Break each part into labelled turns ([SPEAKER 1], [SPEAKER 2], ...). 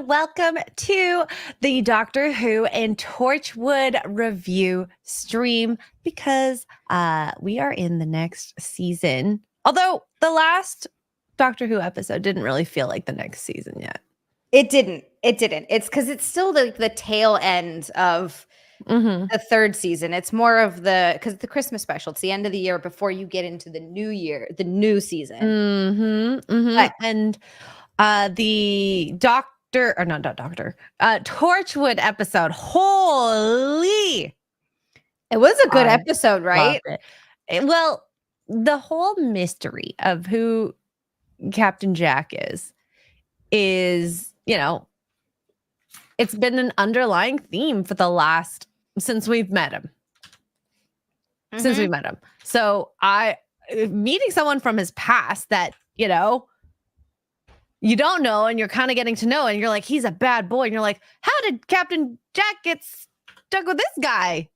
[SPEAKER 1] welcome to the Doctor Who and Torchwood review stream because we are in the next season. Although the last Doctor Who episode didn't really feel like the next season yet.
[SPEAKER 2] It didn't. It's because it's still the tail end of the third season. It's more of because the Christmas special. It's the end of the year before you get into the new year, the new season.
[SPEAKER 1] But, and the Torchwood episode. Holy!
[SPEAKER 2] It was a good episode, right?
[SPEAKER 1] Well, the whole mystery of who Captain Jack is, it's been an underlying theme for since we've met him. Since we met him. So meeting someone from his past that, you don't know, and you're kind of getting to know, and you're like, he's a bad boy. And you're like, how did Captain Jack get stuck with this guy?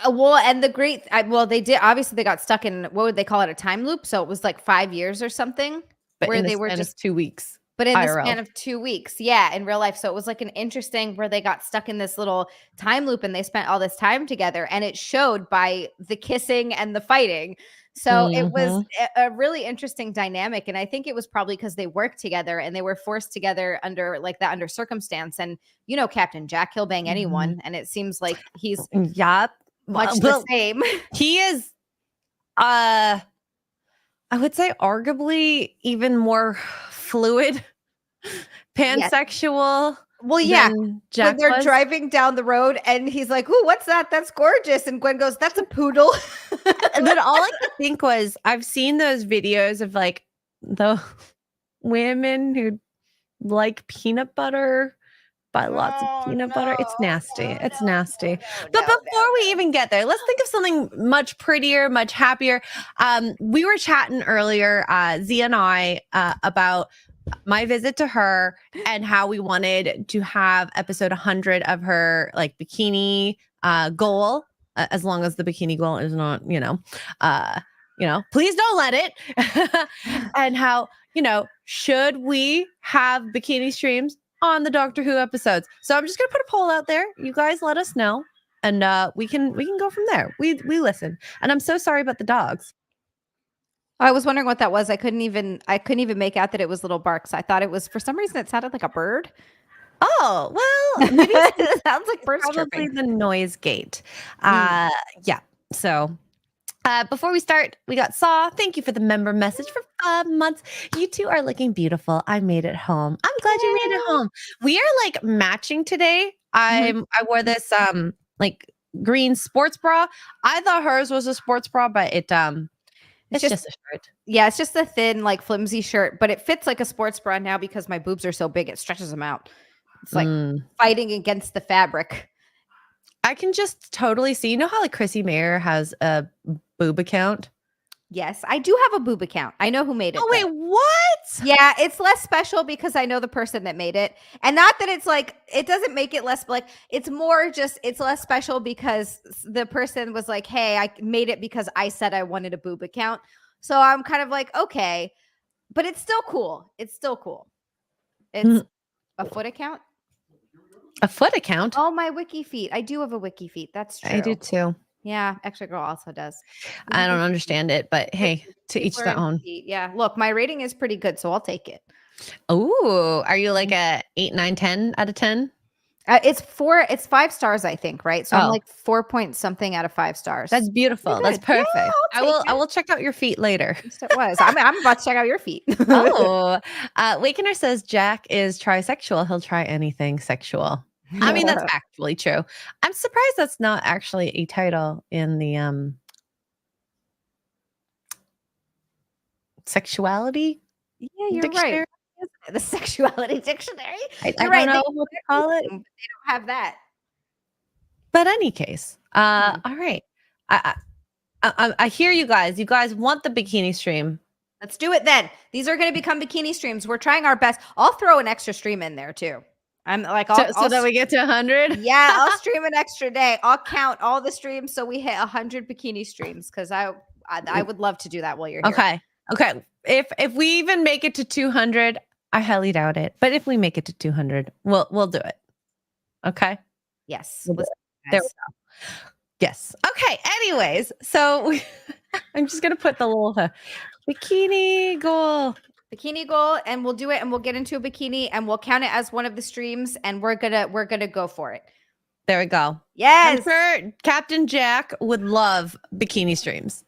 [SPEAKER 2] They did. Obviously, they got stuck in, what would they call it? A time loop. So it was like 5 years or something.
[SPEAKER 1] But where they were just 2 weeks.
[SPEAKER 2] But in the span of 2 weeks. Yeah, in real life. So it was like an interesting where they got stuck in this little time loop and they spent all this time together. And it showed by the kissing and the fighting. So it was a really interesting dynamic. And I think it was probably because they worked together and they were forced together under circumstance. And Captain Jack, he'll bang anyone. And it seems like he's much the same.
[SPEAKER 1] He is, I would say arguably even more fluid, pansexual.
[SPEAKER 2] Yes. Well, yeah. When they're driving down the road and he's like, "Ooh, what's that? That's gorgeous." And Gwen goes, "That's a poodle."
[SPEAKER 1] And then all I could think was, I've seen those videos of like the women who like peanut butter, buy lots of peanut butter. It's nasty. It's nasty. But before we even get there, let's think of something much prettier, much happier. We were chatting earlier, Zia and I, about my visit to her and how we wanted to have episode 100 of her like bikini goal, as long as the bikini goal is not, please don't let it. And how, should we have bikini streams on the Doctor Who episodes? So I'm just gonna put a poll out there. You guys let us know, and we can go from there. We listen. And I'm so sorry about the dogs.
[SPEAKER 2] I was wondering what that was. I couldn't even make out that it was little barks. I thought it was, for some reason, it sounded like a bird.
[SPEAKER 1] Oh, well, maybe
[SPEAKER 2] it sounds like birds
[SPEAKER 1] probably
[SPEAKER 2] chirping.
[SPEAKER 1] The noise gate. Yeah. So before we start, we got Saw. Thank you for the member message for 5 months. You two are looking beautiful. I made it home. I'm glad you made it home. We are like matching today. I wore this like green sports bra. I thought hers was a sports bra, but it's just a shirt.
[SPEAKER 2] Yeah, it's just a thin, like flimsy shirt, but it fits like a sports bra now because my boobs are so big, it stretches them out. It's like fighting against the fabric.
[SPEAKER 1] I can just totally see, how like Chrissy Mayer has a boob account?
[SPEAKER 2] Yes, I do have a boob account. I know who made it.
[SPEAKER 1] Oh, wait, what?
[SPEAKER 2] Yeah, it's less special because I know the person that made it. And not that it's like, it doesn't make it less, like, it's more just, it's less special because the person was like, hey, I made it because I said I wanted a boob account. So I'm kind of like, okay, but it's still cool. It's still cool. It's a foot account.
[SPEAKER 1] A foot account?
[SPEAKER 2] Oh, my WikiFeet. I do have a WikiFeet. That's true.
[SPEAKER 1] I do too.
[SPEAKER 2] Yeah, Xray Girl also does.
[SPEAKER 1] I don't understand it, but hey, to each their own.
[SPEAKER 2] Yeah, look, my rating is pretty good, so I'll take it.
[SPEAKER 1] Oh, are you like a 8, 9, 10 out of 10?
[SPEAKER 2] It's 5 stars, I think, right? So I'm like 4 point something out of 5 stars.
[SPEAKER 1] That's beautiful. That's perfect. Yeah, I will check out your feet later.
[SPEAKER 2] It was. I'm about to check out your feet.
[SPEAKER 1] Wakener says Jack is trisexual. He'll try anything sexual. I mean, that's actually true. I'm surprised that's not actually a title in the sexuality.
[SPEAKER 2] Yeah, you're
[SPEAKER 1] dictionary.
[SPEAKER 2] Right. The sexuality dictionary.
[SPEAKER 1] I don't know what to call it.
[SPEAKER 2] They don't have that.
[SPEAKER 1] But any case, all right. I hear you guys. You guys want the bikini stream.
[SPEAKER 2] Let's do it then. These are going to become bikini streams. We're trying our best. I'll throw an extra stream in there too. I'm like,
[SPEAKER 1] so that we get to 100.
[SPEAKER 2] Yeah, I'll stream an extra day. I'll count all the streams so we hit 100 bikini streams because I would love to do that while you're here.
[SPEAKER 1] Okay. If we even make it to 200, I highly doubt it. But if we make it to 200, we'll do it. Okay.
[SPEAKER 2] Yes.
[SPEAKER 1] We'll do it. There we go. Yes. Okay. Anyways, so I'm just gonna put the little bikini goal.
[SPEAKER 2] Bikini goal, and we'll do it, and we'll get into a bikini, and we'll count it as one of the streams, and we're gonna go for it.
[SPEAKER 1] There we go.
[SPEAKER 2] Yes.
[SPEAKER 1] I'm sure Captain Jack would love bikini streams.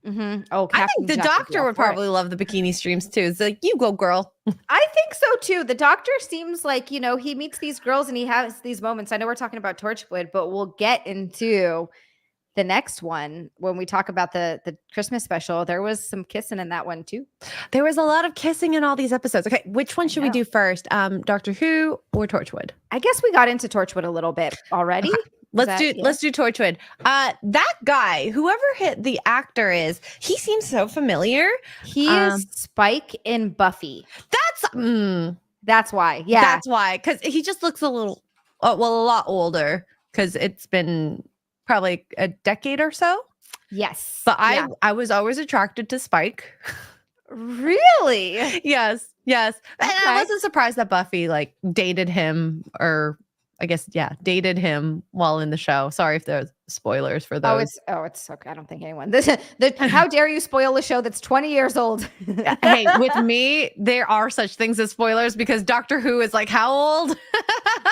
[SPEAKER 2] Mm-hmm. Oh,
[SPEAKER 1] I think the doctor would probably love the bikini streams too. It's like, you go, girl.
[SPEAKER 2] I think so too. The doctor seems like, he meets these girls and he has these moments. I know we're talking about Torchwood, but we'll get into the next one when we talk about the Christmas special. There was some kissing in that one too.
[SPEAKER 1] There was a lot of kissing in all these episodes. Okay, which one should we do first? Doctor Who or Torchwood?
[SPEAKER 2] I guess we got into Torchwood a little bit already.
[SPEAKER 1] Okay. Let's do Torchwood. That guy, whoever the actor is, he seems so familiar.
[SPEAKER 2] He is Spike in Buffy.
[SPEAKER 1] That's
[SPEAKER 2] why. Yeah,
[SPEAKER 1] that's why. Because he just looks a lot older. Because it's been probably a decade or so.
[SPEAKER 2] Yes,
[SPEAKER 1] but I was always attracted to Spike.
[SPEAKER 2] Really?
[SPEAKER 1] Yes. And I wasn't surprised that Buffy dated him, or I guess, dated him while in the show. Sorry if there's spoilers for those.
[SPEAKER 2] It's okay. I don't think anyone. How dare you spoil a show that's 20 years old?
[SPEAKER 1] Hey, with me, there are such things as spoilers because Doctor Who is how old?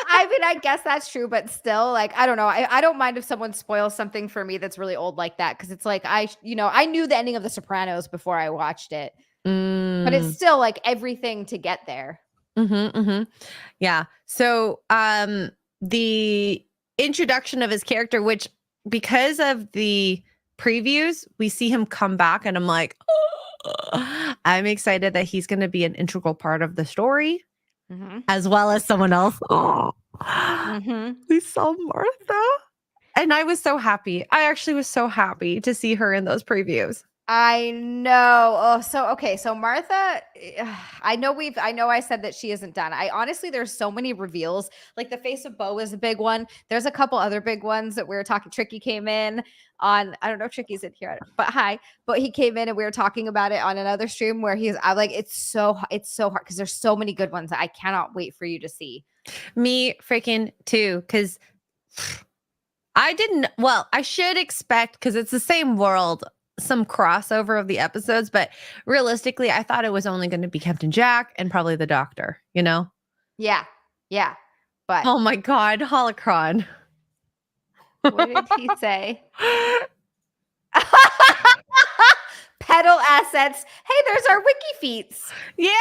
[SPEAKER 2] I mean, I guess that's true, but still, I don't know. I don't mind if someone spoils something for me that's really old like that, because it's I knew the ending of The Sopranos before I watched it, but it's still everything to get there.
[SPEAKER 1] Yeah. So the introduction of his character, which because of the previews, we see him come back, and I'm like, oh, I'm excited that he's going to be an integral part of the story, as well as someone else. We saw Martha, and I was so happy. I actually was so happy to see her in those previews.
[SPEAKER 2] I know. Oh, so okay. So Martha, I know I said that she isn't done. There's so many reveals. The face of Bo is a big one. There's a couple other big ones that we were talking. Tricky came in on, I don't know if Tricky's in here, but he came in and we were talking about it on another stream where it's so hard because there's so many good ones that I cannot wait for you to see.
[SPEAKER 1] Me freaking too. Cause I should expect, cause it's the same world, some crossover of the episodes, but realistically I thought it was only going to be Captain Jack and probably the doctor,
[SPEAKER 2] Yeah but
[SPEAKER 1] oh my god, Holocron.
[SPEAKER 2] What did he say? Pedal assets. Hey, there's our WikiFeets.
[SPEAKER 1] Yeah,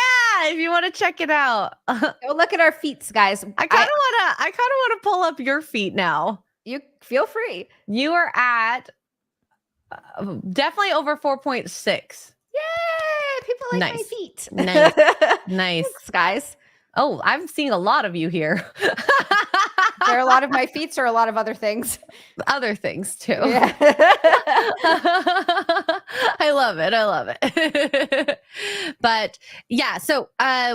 [SPEAKER 1] if you want to check it out.
[SPEAKER 2] Go look at our feets, guys.
[SPEAKER 1] I kind of want to pull up your feet now.
[SPEAKER 2] You feel free.
[SPEAKER 1] You are at definitely over 4.6.
[SPEAKER 2] Yay! People like my feet.
[SPEAKER 1] Nice.
[SPEAKER 2] Thanks, guys.
[SPEAKER 1] Oh, I'm seeing a lot of you here.
[SPEAKER 2] There are a lot of my feet, or a lot of other things.
[SPEAKER 1] Other things too.
[SPEAKER 2] Yeah.
[SPEAKER 1] I love it. But yeah, so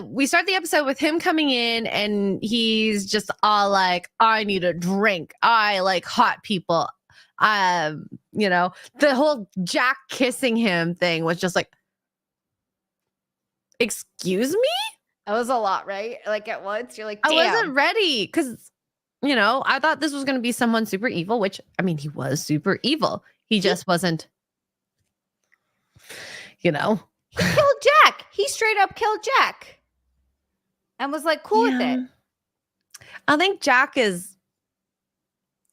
[SPEAKER 1] we start the episode with him coming in, and he's just all like, I need a drink. I like hot people. The whole Jack kissing him thing was just like, excuse me?
[SPEAKER 2] That was a lot, right? At once, you're like, damn.
[SPEAKER 1] I wasn't ready because, I thought this was going to be someone super evil, which, I mean, he was super evil. He just wasn't, He killed
[SPEAKER 2] Jack. He straight up killed Jack and was cool with it.
[SPEAKER 1] I think Jack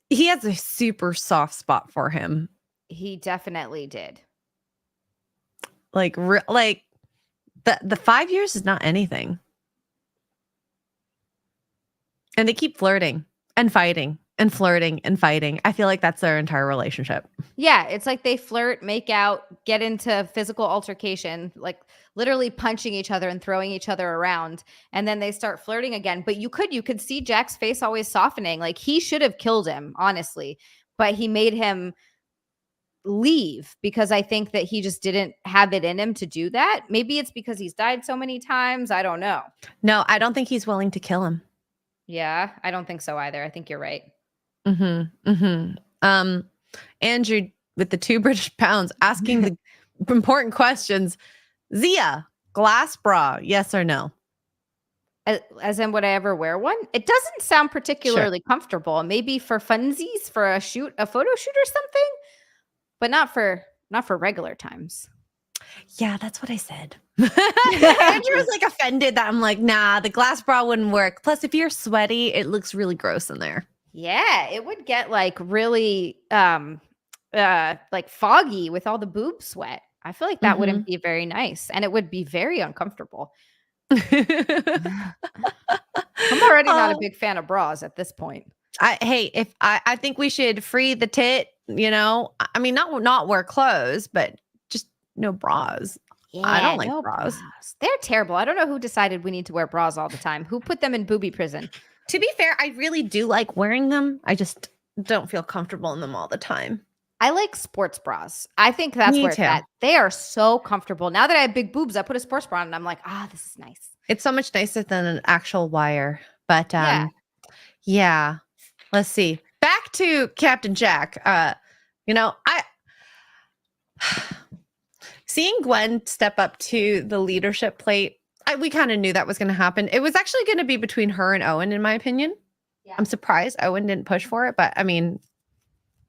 [SPEAKER 1] he has a super soft spot for him.
[SPEAKER 2] He definitely did.
[SPEAKER 1] The 5 years is not anything. And they keep flirting and fighting and flirting and fighting. I feel like that's their entire relationship.
[SPEAKER 2] Yeah, it's they flirt, make out, get into physical altercation, literally punching each other and throwing each other around. And then they start flirting again. But you could see Jack's face always softening. He should have killed him, honestly. But he made him leave because I think that he just didn't have it in him to do that. Maybe it's because he's died so many times. I don't know.
[SPEAKER 1] No, I don't think he's willing to kill him.
[SPEAKER 2] Yeah, I don't think so either. I think you're right.
[SPEAKER 1] Andrew with the 2 British pounds asking the important questions. Zia, glass bra, yes or no?
[SPEAKER 2] As in, would I ever wear one? It doesn't sound particularly comfortable. Maybe for funsies, for a photo shoot or something, but not for regular times.
[SPEAKER 1] Yeah, that's what I said. Andrew was like offended that I'm like, nah, the glass bra wouldn't work. Plus, if you're sweaty, it looks really gross in there.
[SPEAKER 2] Yeah, it would get like really like foggy with all the boob sweat. I feel like that wouldn't be very nice, and it would be very uncomfortable. I'm already not a big fan of bras at this point.
[SPEAKER 1] I think we should free the tit, you know. I mean, not wear clothes, but just no bras.
[SPEAKER 2] Yeah,
[SPEAKER 1] I don't like bras.
[SPEAKER 2] They're terrible. I don't know who decided we need to wear bras all the time. Who put them in booby prison?
[SPEAKER 1] To be fair, I really do like wearing them. I just don't feel comfortable in them all the time.
[SPEAKER 2] I like sports bras. I think that's where it's at. They are so comfortable. Now that I have big boobs, I put a sports bra on and I'm like, this is nice.
[SPEAKER 1] It's so much nicer than an actual wire. But yeah. Let's see. Back to Captain Jack. You know, seeing Gwen step up to the leadership plate, we kind of knew that was going to happen. It was actually going to be between her and Owen, in my opinion. Yeah. I'm surprised Owen didn't push for it, but I mean,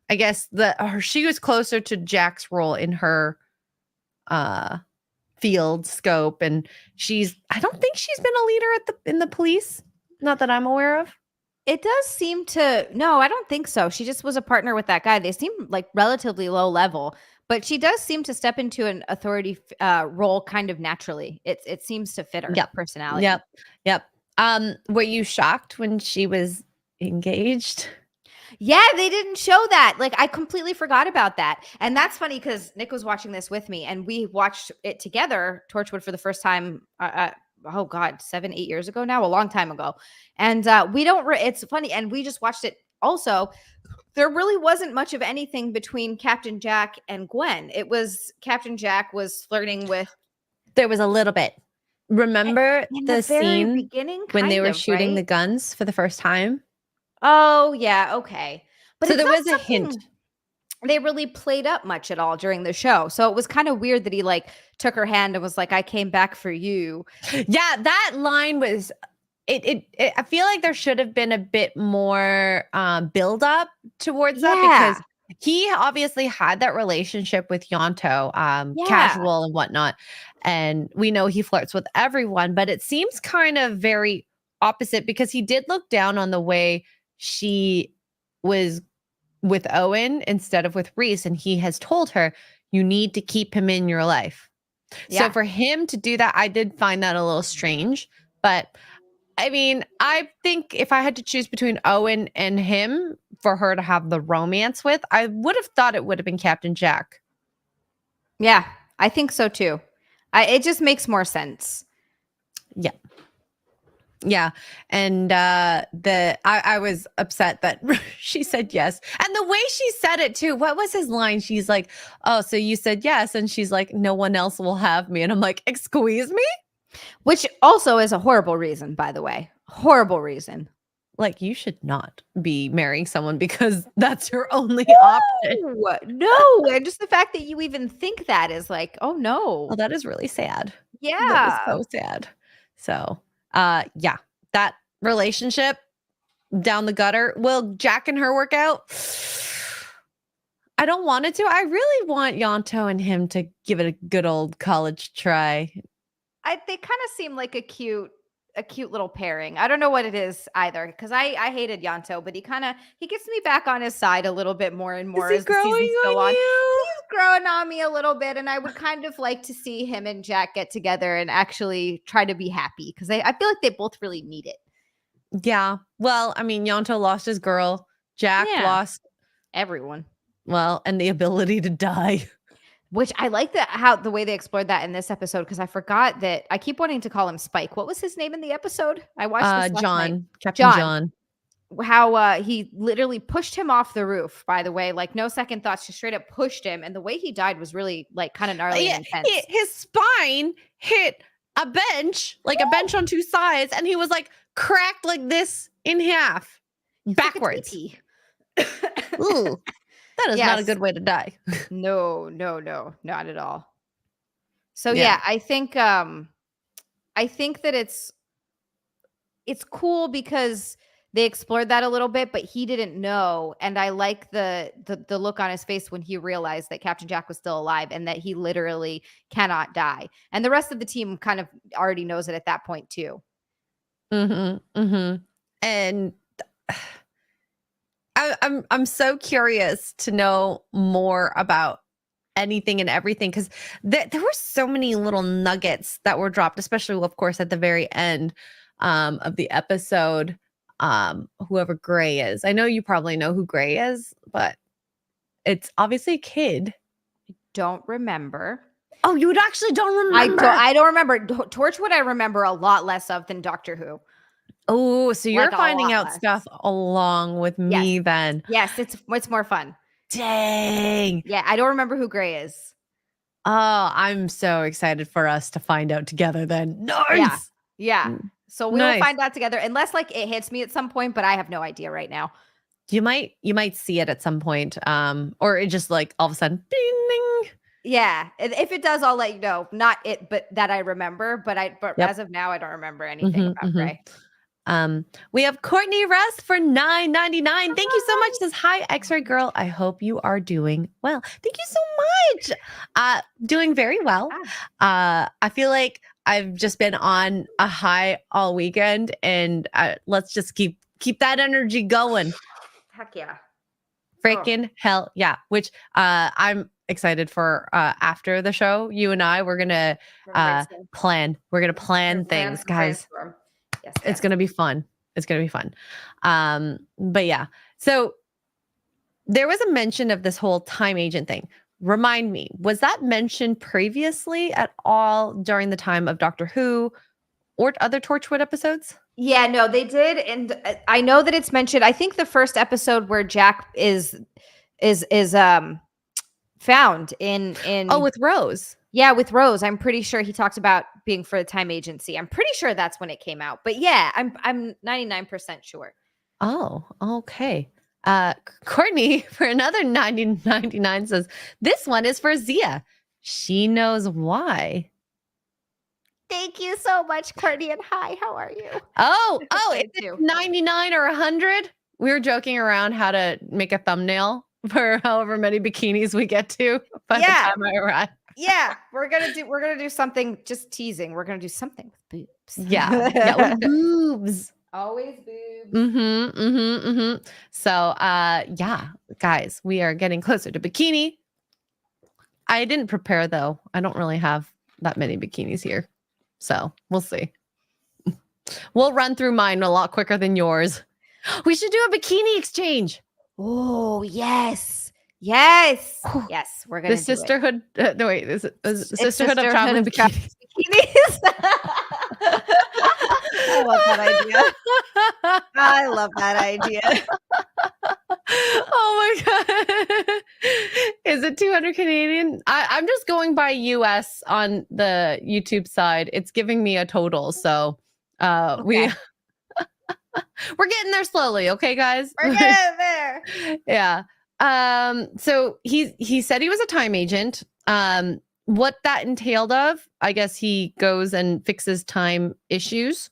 [SPEAKER 1] I guess she was closer to Jack's role in her field scope, and I don't think she's been a leader in the police, not that I'm aware of.
[SPEAKER 2] It does seem to, no, I don't think so. She just was a partner with that guy. They seem like relatively low level, but she does seem to step into an authority role kind of naturally. It seems to fit her personality.
[SPEAKER 1] Yep. Were you shocked when she was engaged?
[SPEAKER 2] Yeah, they didn't show that. Like, I completely forgot about that. And that's funny because Nick was watching this with me and we watched it together, Torchwood, for the first time. 7-8 years ago now, a long time ago. And it's funny. And we just watched it also. There really wasn't much of anything between Captain Jack and Gwen. It was Captain Jack was flirting with.
[SPEAKER 1] There was a little bit. Remember the scene
[SPEAKER 2] beginning
[SPEAKER 1] when they were shooting the guns for the first time?
[SPEAKER 2] Oh, yeah. Okay. But
[SPEAKER 1] so there was a hint.
[SPEAKER 2] They really played up much at all during the show. So it was kind of weird that he like took her hand and was like, I came back for you.
[SPEAKER 1] Yeah, that line was I feel like there should have been a bit more build up towards that, because he obviously had that relationship with Yonto, casual and whatnot. And we know he flirts with everyone, but it seems kind of very opposite, because he did look down on the way she was with Owen instead of with Reese. And he has told her, you need to keep him in your life. Yeah. So for him to do that, I did find that a little strange. But I mean, I think if I had to choose between Owen and him for her to have the romance with, I would have thought it would have been Captain Jack.
[SPEAKER 2] Yeah, I think so too. It just makes more sense.
[SPEAKER 1] Yeah. Yeah. And I was upset that she said yes. And the way she said it too, what was his line? She's like, oh, so you said yes. And she's like, no one else will have me. And I'm like, excuse me?
[SPEAKER 2] Which also is a horrible reason, by the way. Horrible reason.
[SPEAKER 1] Like, you should not be marrying someone because that's your only option.
[SPEAKER 2] No. And just the fact that you even think that is like, oh no.
[SPEAKER 1] Well, that is really sad.
[SPEAKER 2] Yeah.
[SPEAKER 1] That is so sad. So yeah, that relationship down the gutter. Will Jack and her work out? I don't want it to. I really want Yonto and him to give it a good old college try.
[SPEAKER 2] They kind of seem like a cute little pairing. I don't know what it is either, because I hated Yonto, but he gets me back on his side a little bit more and more as the seasons go on. He's growing on me a little bit, and I would kind of like to see him and Jack get together and actually try to be happy, because I feel like they both really need it.
[SPEAKER 1] Yeah. Well, I mean, Yonto lost his girl. Jack lost
[SPEAKER 2] everyone.
[SPEAKER 1] Well, and the ability to die.
[SPEAKER 2] Which I like the way they explored that in this episode, because I forgot that I keep wanting to call him Spike. What was his name in the episode? I watched this last night.
[SPEAKER 1] Captain John.
[SPEAKER 2] How he literally pushed him off the roof, by the way, like no second thoughts, just straight up pushed him. And the way he died was really like kind of gnarly and intense.
[SPEAKER 1] His spine hit a bench, like a bench on two sides, and he was like cracked like this in half, backwards. Ooh. That is not a good way to die.
[SPEAKER 2] No, not at all. So yeah, I think that it's cool because they explored that a little bit, but he didn't know. And I like the look on his face when he realized that Captain Jack was still alive and that he literally cannot die. And the rest of the team kind of already knows it at that point too.
[SPEAKER 1] And I'm so curious to know more about anything and everything, because there were so many little nuggets that were dropped, especially, of course, at the very end of the episode. Whoever Xray is, I know you probably know who Xray is, but it's obviously a kid.
[SPEAKER 2] I don't remember.
[SPEAKER 1] Oh, you actually don't remember?
[SPEAKER 2] I don't remember. Torchwood I remember a lot less of than Doctor Who.
[SPEAKER 1] Oh, so you're
[SPEAKER 2] Like,
[SPEAKER 1] finding out stuff along with me then.
[SPEAKER 2] Yes, it's more fun.
[SPEAKER 1] Dang.
[SPEAKER 2] Yeah, I don't remember who Xray is.
[SPEAKER 1] Oh, I'm so excited for us to find out together then. Nice.
[SPEAKER 2] Yeah. So we'll find out together, unless like it hits me at some point, but I have no idea right now.
[SPEAKER 1] You might see it at some point, or it just like all of a sudden, ding, ding.
[SPEAKER 2] Yeah, if it does, I'll let you know. Not it, but that I remember. But as of now, I don't remember anything about Xray.
[SPEAKER 1] We have Courtney Russ for $9.99. Thank you so much. Says, hi, Xray Girl. I hope you are doing well. Thank you so much. Doing very well. I feel like I've just been on a high all weekend, and let's just keep that energy going.
[SPEAKER 2] Heck yeah.
[SPEAKER 1] Freaking hell yeah. Which I'm excited for after the show. You and I, we're gonna plan. We're gonna plan things, guys. Yes, it's going to be fun. It's going to be fun. But yeah, so there was a mention of this whole time agent thing. Remind me, was that mentioned previously at all during the time of Doctor Who or other Torchwood episodes?
[SPEAKER 2] Yeah, no, they did. And I know that it's mentioned. I think the first episode where Jack is found in
[SPEAKER 1] with Rose.
[SPEAKER 2] Yeah, with Rose. I'm pretty sure he talked about being for the time agency. I'm pretty sure that's when it came out. But yeah, I'm 99% sure.
[SPEAKER 1] Oh, okay. Courtney for another $9.99 says, this one is for Zia. She knows why.
[SPEAKER 2] Thank you so much, Courtney, and hi, how are you?
[SPEAKER 1] Oh, is it 99 or 100? We were joking around how to make a thumbnail for however many bikinis we get to by the time I arrive.
[SPEAKER 2] Yeah, we're gonna do something. Just teasing. We're gonna do something with boobs.
[SPEAKER 1] Yeah, with boobs.
[SPEAKER 2] Always boobs.
[SPEAKER 1] So, yeah, guys, we are getting closer to bikini. I didn't prepare though. I don't really have that many bikinis here, so we'll see. We'll run through mine a lot quicker than yours. We should do a bikini exchange.
[SPEAKER 2] Oh yes. Yes. We're gonna
[SPEAKER 1] the sisterhood. Sisterhood of traveling bikinis.
[SPEAKER 2] I love that idea. I love that idea.
[SPEAKER 1] Oh my god! Is it 200 Canadian? I'm just going by US on the YouTube side. It's giving me a total, so we're getting there slowly. Okay, guys.
[SPEAKER 2] We're getting there.
[SPEAKER 1] Yeah. So he said he was a time agent. What that entailed of, I guess he goes and fixes time issues.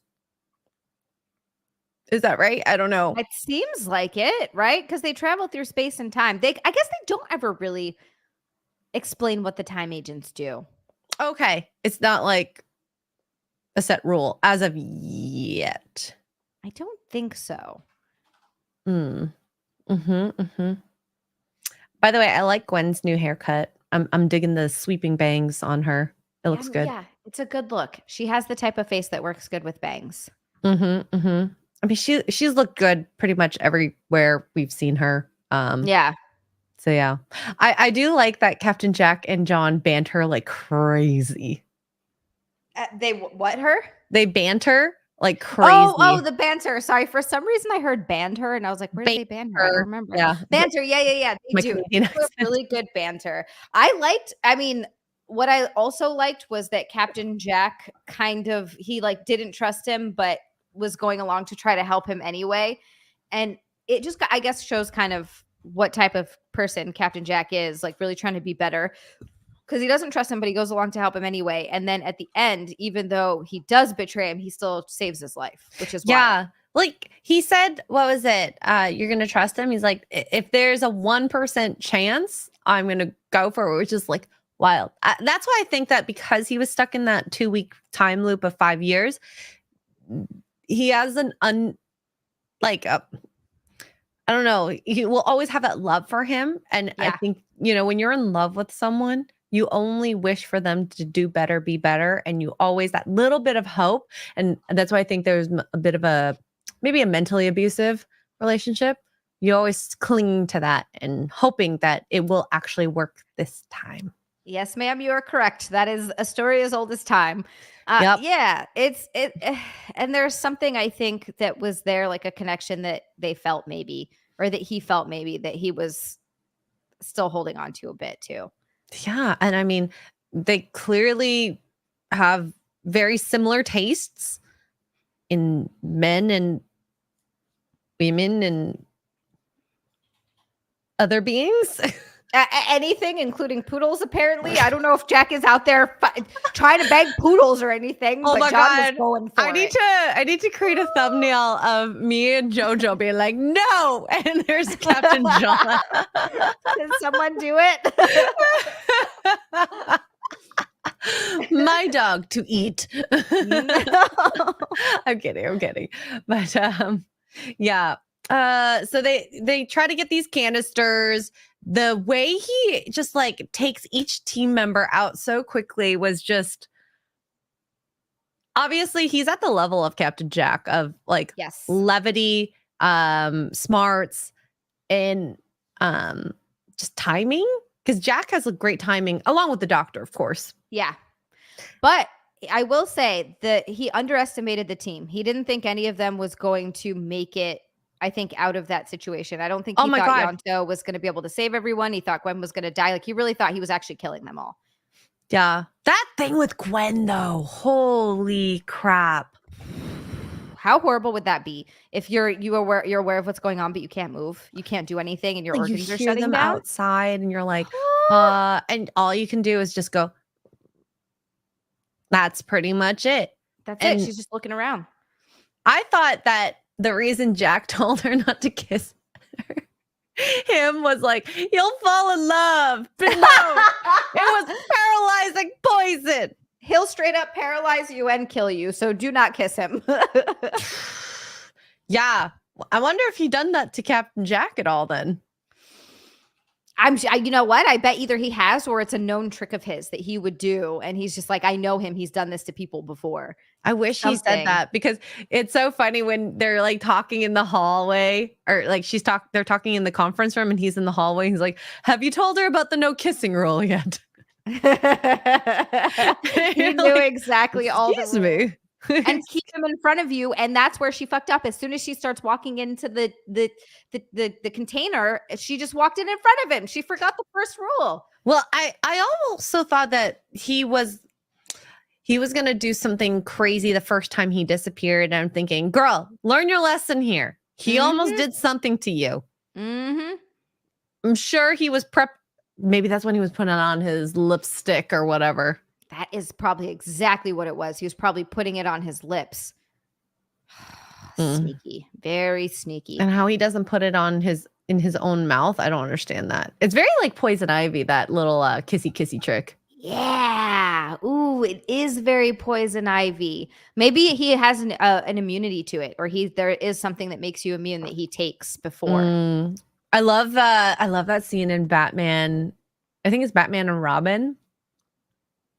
[SPEAKER 1] Is that right? I don't know.
[SPEAKER 2] It seems like it, right? Because they travel through space and time. I guess they don't ever really explain what the time agents do.
[SPEAKER 1] Okay. It's not like a set rule as of yet.
[SPEAKER 2] I don't think so.
[SPEAKER 1] By the way, I like Gwen's new haircut. I'm digging the sweeping bangs on her. It looks good.
[SPEAKER 2] Yeah, it's a good look. She has the type of face that works good with bangs.
[SPEAKER 1] I mean, she's looked good pretty much everywhere we've seen her.
[SPEAKER 2] Yeah.
[SPEAKER 1] So yeah, I do like that Captain Jack and John banter like crazy.
[SPEAKER 2] They what her?
[SPEAKER 1] They banter like crazy.
[SPEAKER 2] Oh, the banter. Sorry, for some reason I heard banter, and I was like, where did they ban her? I don't remember. Yeah, banter. Yeah. They do really good banter. I mean, what I also liked was that Captain Jack he like didn't trust him, but was going along to try to help him anyway, and it just I guess shows kind of what type of person Captain Jack is, like really trying to be better. because he doesn't trust him, but he goes along to help him anyway. And then at the end, even though he does betray him, he still saves his life, which is wild.
[SPEAKER 1] Like he said, what was it? You're going to trust him? He's like, if there's a 1% chance, I'm going to go for it, which is like wild. That's why I think that because he was stuck in that 2-week time loop of 5 years, he has I don't know. You will always have that love for him. And I think, when you're in love with someone, you only wish for them to do better, be better. And you always, that little bit of hope. And that's why I think there's a bit of maybe a mentally abusive relationship. You always cling to that and hoping that it will actually work this time.
[SPEAKER 2] Yes, ma'am, you are correct. That is a story as old as time. Yeah, and there's something I think that was there, like a connection that they felt maybe, or that he felt maybe, that he was still holding on to a bit too.
[SPEAKER 1] Yeah, and I mean, they clearly have very similar tastes in men and women and other beings.
[SPEAKER 2] Anything, including poodles, apparently. I don't know if Jack is out there trying to beg poodles or anything.
[SPEAKER 1] Oh
[SPEAKER 2] but
[SPEAKER 1] my
[SPEAKER 2] John
[SPEAKER 1] God.
[SPEAKER 2] was going for
[SPEAKER 1] I need to create a thumbnail of me and JoJo being like, no, and there's Captain John.
[SPEAKER 2] Can someone do it?
[SPEAKER 1] My dog to eat. I'm kidding. But yeah. So they try to get these canisters. The way he just like takes each team member out so quickly was just, obviously he's at the level of Captain Jack of like levity, smarts, and just timing, because Jack has a great timing along with the doctor, of course.
[SPEAKER 2] Yeah. But I will say that he underestimated the team. He didn't think any of them was going to make it, I think, out of that situation. I don't think he thought Yonto was going to be able to save everyone. He thought Gwen was going to die. Like, he really thought he was actually killing them all.
[SPEAKER 1] Yeah. That thing with Gwen, though. Holy crap.
[SPEAKER 2] How horrible would that be if you're aware of what's going on, but you can't move, you can't do anything, and your organs are shutting down
[SPEAKER 1] outside, and you're like, and all you can do is just go. That's pretty much it.
[SPEAKER 2] That's it. She's just looking around.
[SPEAKER 1] I thought that the reason Jack told her not to kiss him was like, you'll fall in love. But no, it was paralyzing poison.
[SPEAKER 2] He'll straight up paralyze you and kill you. So do not kiss him.
[SPEAKER 1] Yeah. I wonder if he done that to Captain Jack at all then.
[SPEAKER 2] You know what? I bet either he has, or it's a known trick of his that he would do. And he's just like, I know him. He's done this to people before.
[SPEAKER 1] I wish he said that, because it's so funny when they're like talking in the hallway, or like they're talking in the conference room and he's in the hallway. He's like, have you told her about the no kissing rule yet?
[SPEAKER 2] He knew exactly all the rules. And keep them in front of you, and that's where she fucked up. As soon as she starts walking into the container, she just walked in front of him. She forgot the first rule.
[SPEAKER 1] Well, I also thought that he was gonna do something crazy the first time he disappeared. And I'm thinking, girl, learn your lesson here. He almost did something to you.
[SPEAKER 2] Mm-hmm.
[SPEAKER 1] I'm sure he was prepped. Maybe that's when he was putting on his lipstick or whatever.
[SPEAKER 2] That is probably exactly what it was. He was probably putting it on his lips. Sneaky, very sneaky.
[SPEAKER 1] And how he doesn't put it on in his own mouth, I don't understand that. It's very like Poison Ivy, that little kissy trick.
[SPEAKER 2] Yeah. Ooh, it is very Poison Ivy. Maybe he has an immunity to it, or there is something that makes you immune that he takes before.
[SPEAKER 1] I love that scene in Batman. I think it's Batman and Robin,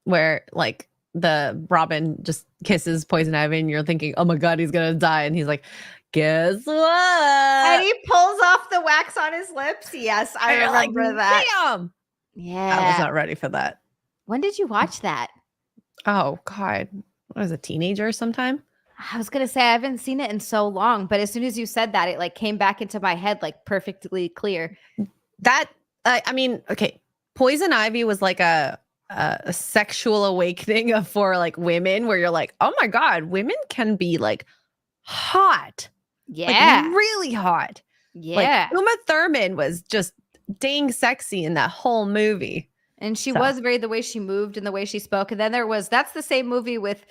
[SPEAKER 1] where like the Robin just kisses Poison Ivy and you're thinking, oh my God, he's gonna die. And he's like, guess what?
[SPEAKER 2] And he pulls off the wax on his lips. Yes, I remember that.
[SPEAKER 1] Damn.
[SPEAKER 2] Yeah.
[SPEAKER 1] I was not ready for that.
[SPEAKER 2] When did you watch that?
[SPEAKER 1] Oh God. I was a teenager sometime.
[SPEAKER 2] I was gonna say I haven't seen it in so long, but as soon as you said that, it like came back into my head like perfectly clear.
[SPEAKER 1] That I mean, okay, Poison Ivy was like a sexual awakening for like women, where you're like, oh my God, women can be like hot.
[SPEAKER 2] Yeah.
[SPEAKER 1] Like, really hot.
[SPEAKER 2] Yeah.
[SPEAKER 1] Like, Uma Thurman was just dang sexy in that whole movie.
[SPEAKER 2] And she
[SPEAKER 1] So.
[SPEAKER 2] was very the way she moved and the way she spoke. And then that's the same movie with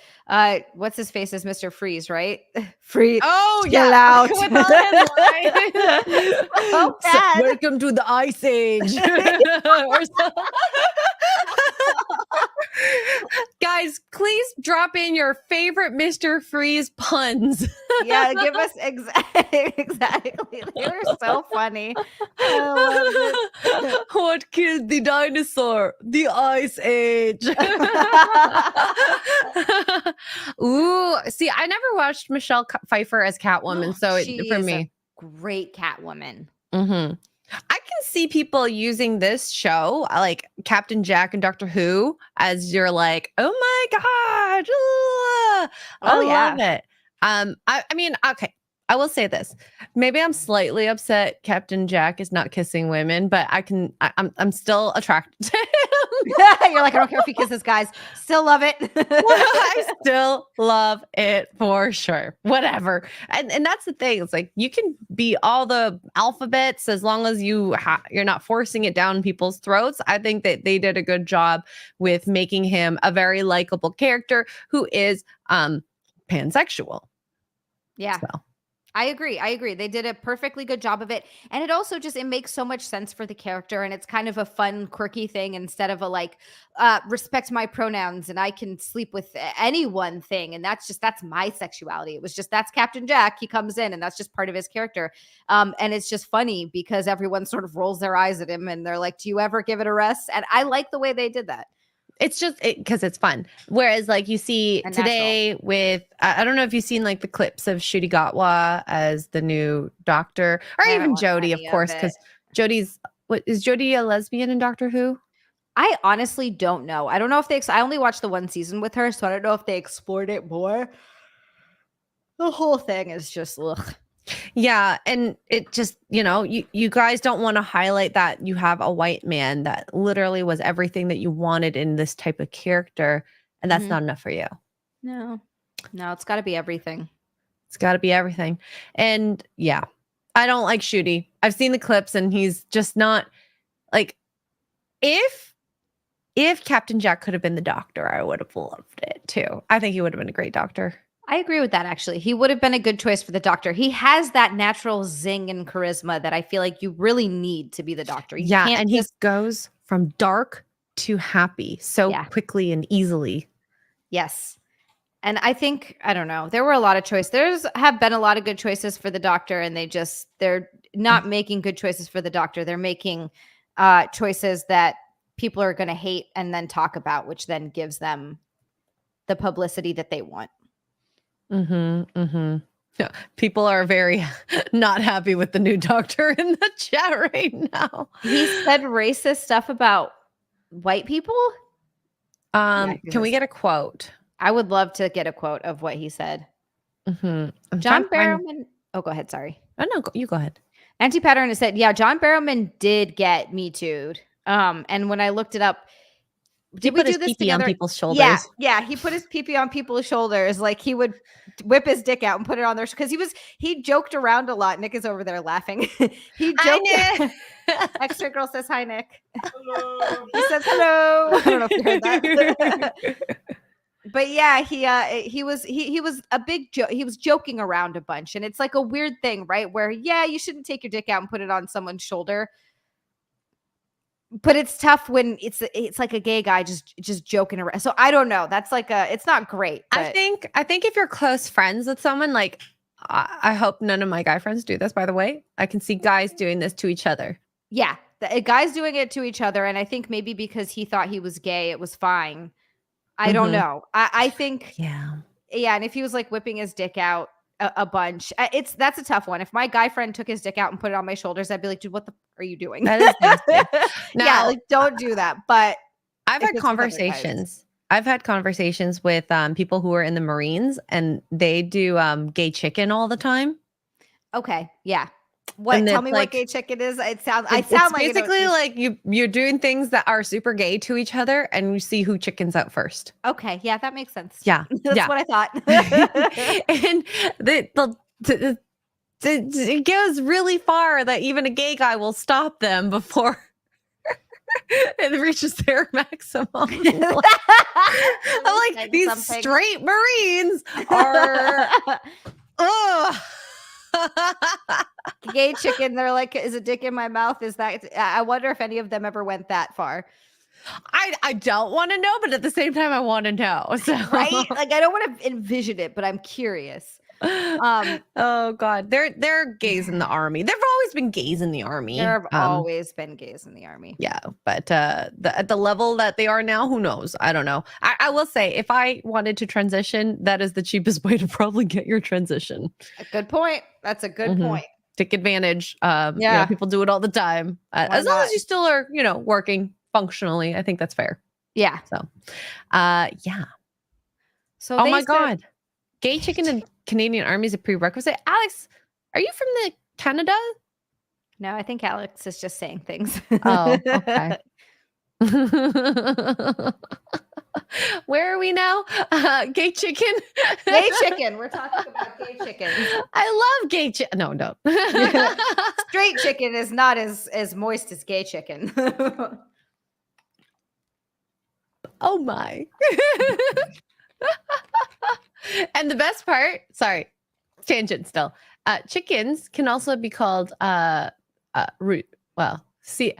[SPEAKER 2] what's his face as Mr. Freeze, right? Free.
[SPEAKER 1] Oh
[SPEAKER 2] chill
[SPEAKER 1] yeah,
[SPEAKER 2] out.
[SPEAKER 1] with all his lines.
[SPEAKER 2] So bad.
[SPEAKER 1] Welcome to the Ice Age. Or guys, please drop in your favorite Mr. Freeze puns.
[SPEAKER 2] Yeah, give us exactly. They were so funny. I loved it.
[SPEAKER 1] What killed the dinosaur? The Ice Age. Ooh, see, I never watched Michelle Pfeiffer as Catwoman, so for me,
[SPEAKER 2] great Catwoman.
[SPEAKER 1] Mm-hmm. I can see people using this show, like Captain Jack and Doctor Who, as you're like, oh my god, I love it. I mean, okay, I will say this. Maybe I'm slightly upset Captain Jack is not kissing women, but I'm still attracted to him.
[SPEAKER 2] You're like, I don't care if he kisses guys. Still love it.
[SPEAKER 1] I still love it for sure. Whatever. And that's the thing. It's like you can be all the alphabets as long as you're not forcing it down people's throats. I think that they did a good job with making him a very likable character who is pansexual.
[SPEAKER 2] Yeah.
[SPEAKER 1] So.
[SPEAKER 2] I agree. They did a perfectly good job of it. And it also it makes so much sense for the character. And it's kind of a fun, quirky thing instead of a like, respect my pronouns and I can sleep with anyone thing. And that's my sexuality. It was just, that's Captain Jack. He comes in and that's just part of his character. And it's just funny because everyone sort of rolls their eyes at him and they're like, do you ever give it a rest? And I like the way they did that.
[SPEAKER 1] It's just because it's fun. Whereas like you see
[SPEAKER 2] And
[SPEAKER 1] today
[SPEAKER 2] natural.
[SPEAKER 1] with, I don't know if you've seen like the clips of Ncuti Gatwa as the new doctor, or even Jodie, of course, because is Jodie a lesbian in Doctor Who?
[SPEAKER 2] I honestly don't know. I don't know if I only watched the one season with her, so I don't know if they explored it more. The whole thing is just, ugh.
[SPEAKER 1] Yeah, and it just, you guys don't want to highlight that you have a white man that literally was everything that you wanted in this type of character, and that's not enough for you.
[SPEAKER 2] No, it's got to be everything.
[SPEAKER 1] It's got to be everything. And yeah, I don't like Ncuti. I've seen the clips, and he's just not like, if Captain Jack could have been the doctor, I would have loved it too. I think he would have been a great doctor.
[SPEAKER 2] I agree with that, actually. He would have been a good choice for the doctor. He has that natural zing and charisma that I feel like you really need to be the doctor.
[SPEAKER 1] And he goes from dark to happy so quickly and easily.
[SPEAKER 2] Yes. And I think, I don't know, there were a lot of choices. There's have been a lot of good choices for the doctor, and they're not making good choices for the doctor. They're making choices that people are going to hate and then talk about, which then gives them the publicity that they want.
[SPEAKER 1] Yeah, people are very not happy with the new doctor in the chat right now.
[SPEAKER 2] He said racist stuff about white people.
[SPEAKER 1] Can we get a quote?
[SPEAKER 2] I would love to get a quote of what he said. John Barrowman. Oh, go ahead. Sorry.
[SPEAKER 1] Oh no, you go ahead.
[SPEAKER 2] Anti-Pattern has said, yeah, John Barrowman did get Me Too'd. And when I looked it up, did we do this together?
[SPEAKER 1] On people's shoulders.
[SPEAKER 2] Yeah. He put his pee-pee on people's shoulders. Like he would whip his dick out and put it on their, because he joked around a lot. Nick is over there laughing. He joked. Xray Girl says hi, Nick. Hello. He says hello. I don't know if you heard that. But yeah, he was a big joke. He was joking around a bunch, and it's like a weird thing, right? Where you shouldn't take your dick out and put it on someone's shoulder. But it's tough when it's like a gay guy just joking around. So I don't know. That's like it's not great. But
[SPEAKER 1] I think if you're close friends with someone, like I hope none of my guy friends do this, by the way. I can see guys doing this to each other.
[SPEAKER 2] Yeah. The guys doing it to each other. And I think maybe because he thought he was gay, it was fine. I don't know. I think.
[SPEAKER 1] Yeah.
[SPEAKER 2] Yeah. And if he was like whipping his dick out a bunch, that's a tough one. If my guy friend took his dick out and put it on my shoulders, I'd be like, dude, what the are you doing?
[SPEAKER 1] That is nasty. Now,
[SPEAKER 2] yeah, like don't do that. But
[SPEAKER 1] I've had conversations. With people who are in the Marines, and they do gay chicken all the time.
[SPEAKER 2] Okay, yeah. Tell me what gay chicken is. I sound like
[SPEAKER 1] basically like you're doing things that are super gay to each other, and you see who chickens out first.
[SPEAKER 2] Okay, yeah, that makes sense.
[SPEAKER 1] Yeah,
[SPEAKER 2] that's what I thought.
[SPEAKER 1] And it goes really far that even a gay guy will stop them before it reaches their maximum. I'm like, these straight Marines are.
[SPEAKER 2] Gay chicken. They're like, is a dick in my mouth? Is that? I wonder if any of them ever went that far.
[SPEAKER 1] I don't want to know, but at the same time, I want to know. So.
[SPEAKER 2] Right? Like, I don't want to envision it, but I'm curious.
[SPEAKER 1] Oh God, they're gays in the army. There've always been gays in the army.
[SPEAKER 2] There have always been gays in the army.
[SPEAKER 1] Yeah, but at the level that they are now, who knows? I don't know. I will say, if I wanted to transition, that is the cheapest way to probably get your transition.
[SPEAKER 2] A good point. That's a good point.
[SPEAKER 1] Take advantage. People do it all the time. As long as you still are, working functionally, I think that's fair.
[SPEAKER 2] Yeah.
[SPEAKER 1] So, yeah.
[SPEAKER 2] So,
[SPEAKER 1] oh my God, gay chicken and Canadian Army is a prerequisite. Alex, are you from Canada?
[SPEAKER 2] No, I think Alex is just saying things.
[SPEAKER 1] Oh, okay. Where are we now? Gay chicken.
[SPEAKER 2] Gay chicken. We're talking about gay chicken.
[SPEAKER 1] I love gay chicken. No, no.
[SPEAKER 2] Straight chicken is not as moist as gay chicken.
[SPEAKER 1] Oh my. And the best part, sorry, tangent still. Chickens can also be called root. Well, the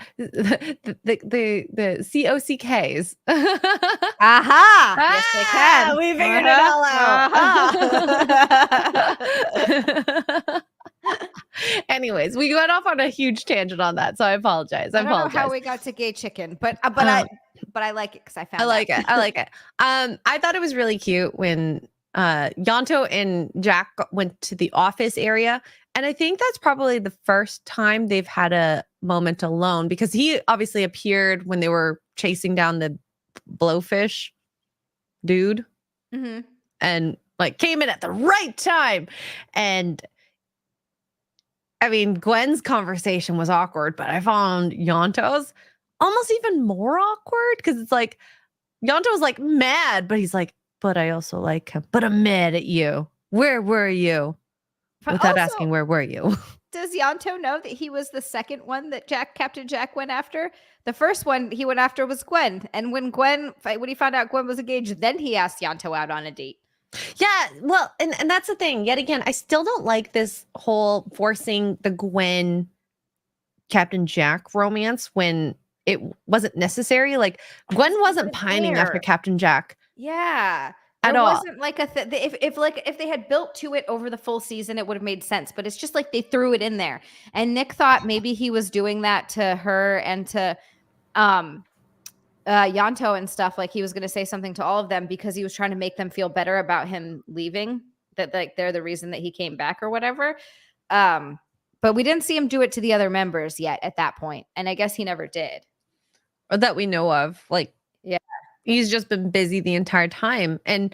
[SPEAKER 1] COCKs.
[SPEAKER 2] Aha! Yes, they can.
[SPEAKER 1] We figured it all out. Anyways, we went off on a huge tangent on that, so I apologize.
[SPEAKER 2] I don't know how we got to gay chicken, but I like it because I found.
[SPEAKER 1] I like it. I like it. I thought it was really cute when Yanto and Jack went to the office area. And I think that's probably the first time they've had a moment alone, because he obviously appeared when they were chasing down the blowfish dude and like came in at the right time. And I mean, Gwen's conversation was awkward, but I found Yanto's almost even more awkward, because it's like Yanto's like mad, but he's like, but I also like him, but I'm mad at you. Where were you? Without asking, where were you?
[SPEAKER 2] Does Yanto know that he was the second one that Captain Jack went after? The first one he went after was Gwen. And when he found out Gwen was engaged, then he asked Yanto out on a date.
[SPEAKER 1] Yeah, well, and that's the thing. Yet again, I still don't like this whole forcing the Gwen Captain Jack romance when it wasn't necessary. Like, Gwen wasn't pining after Captain Jack.
[SPEAKER 2] Yeah.
[SPEAKER 1] At
[SPEAKER 2] there
[SPEAKER 1] all.
[SPEAKER 2] Wasn't like if they had built to it over the full season, it would have made sense. But it's just like they threw it in there. And Nick thought maybe he was doing that to her and to Yanto and stuff. Like, he was going to say something to all of them because he was trying to make them feel better about him leaving. That like they're the reason that he came back or whatever. But we didn't see him do it to the other members yet at that point. And I guess he never did.
[SPEAKER 1] Or that we know of. Like,
[SPEAKER 2] yeah.
[SPEAKER 1] He's just been busy the entire time. And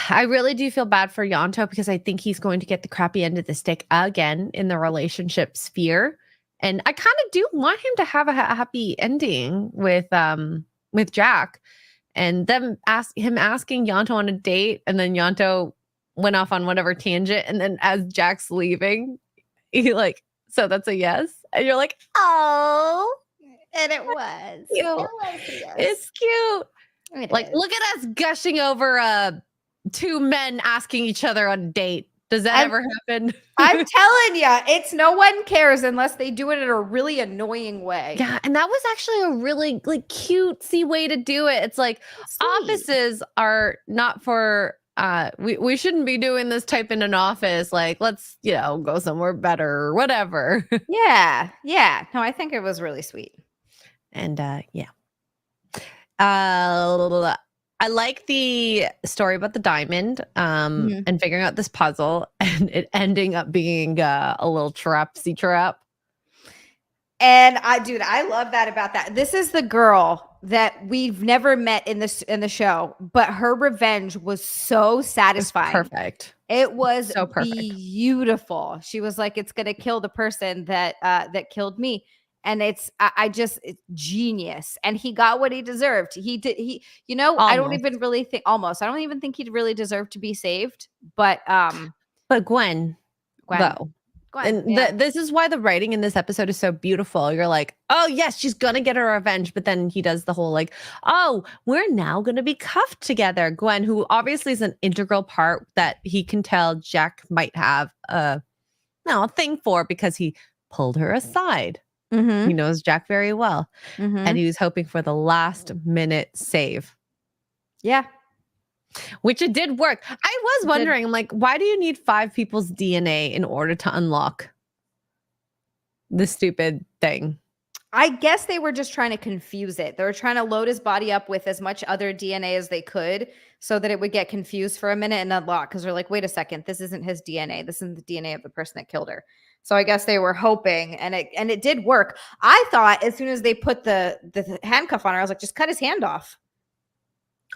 [SPEAKER 1] I really do feel bad for Yanto, because I think he's going to get the crappy end of the stick again in the relationship sphere. And I kind of do want him to have a happy ending with Jack, and them asking Yanto on a date, and then Yanto went off on whatever tangent. And then as Jack's leaving, he like, so that's a yes. And you're like, oh.
[SPEAKER 2] And it was.
[SPEAKER 1] Cute.
[SPEAKER 2] It was yes.
[SPEAKER 1] It's cute. Like,
[SPEAKER 2] is.
[SPEAKER 1] look at us gushing over two men asking each other on a date. Does that ever happen?
[SPEAKER 2] I'm telling you, it's no one cares unless they do it in a really annoying way.
[SPEAKER 1] Yeah, and that was actually a really like cutesy way to do it. It's like, offices are not for we shouldn't be doing this type in an office. Like, let's go somewhere better or whatever.
[SPEAKER 2] Yeah. No, I think it was really sweet.
[SPEAKER 1] And I like the story about the diamond and figuring out this puzzle, and it ending up being a little trap.
[SPEAKER 2] And I love that about that. This is the girl that we've never met in the show, but her revenge was so satisfying.
[SPEAKER 1] Perfect.
[SPEAKER 2] It was
[SPEAKER 1] so perfect.
[SPEAKER 2] Beautiful. She was like, it's going to kill the person that killed me. And it's genius. And he got what he deserved. He did. Almost. I don't even really think he really deserved to be saved. But
[SPEAKER 1] Gwen. Though.
[SPEAKER 2] Gwen,
[SPEAKER 1] And this is why the writing in this episode is so beautiful. You're like, oh, yes, she's going to get her revenge. But then he does the whole like, oh, we're now going to be cuffed together. Gwen, who obviously is an integral part that he can tell Jack might have a thing for because he pulled her aside.
[SPEAKER 2] Mm-hmm.
[SPEAKER 1] He knows Jack very well.
[SPEAKER 2] Mm-hmm.
[SPEAKER 1] And he was hoping for the last minute save.
[SPEAKER 2] Yeah.
[SPEAKER 1] Which it did work. I was wondering, I'm like, why do you need 5 people's DNA in order to unlock this stupid thing?
[SPEAKER 2] I guess they were just trying to confuse it. They were trying to load his body up with as much other DNA as they could so that it would get confused for a minute and unlock. Because they're like, wait a second, this isn't his DNA. This isn't the DNA of the person that killed her. So I guess they were hoping, and it did work. I thought as soon as they put the handcuff on her, I was like, just cut his hand off.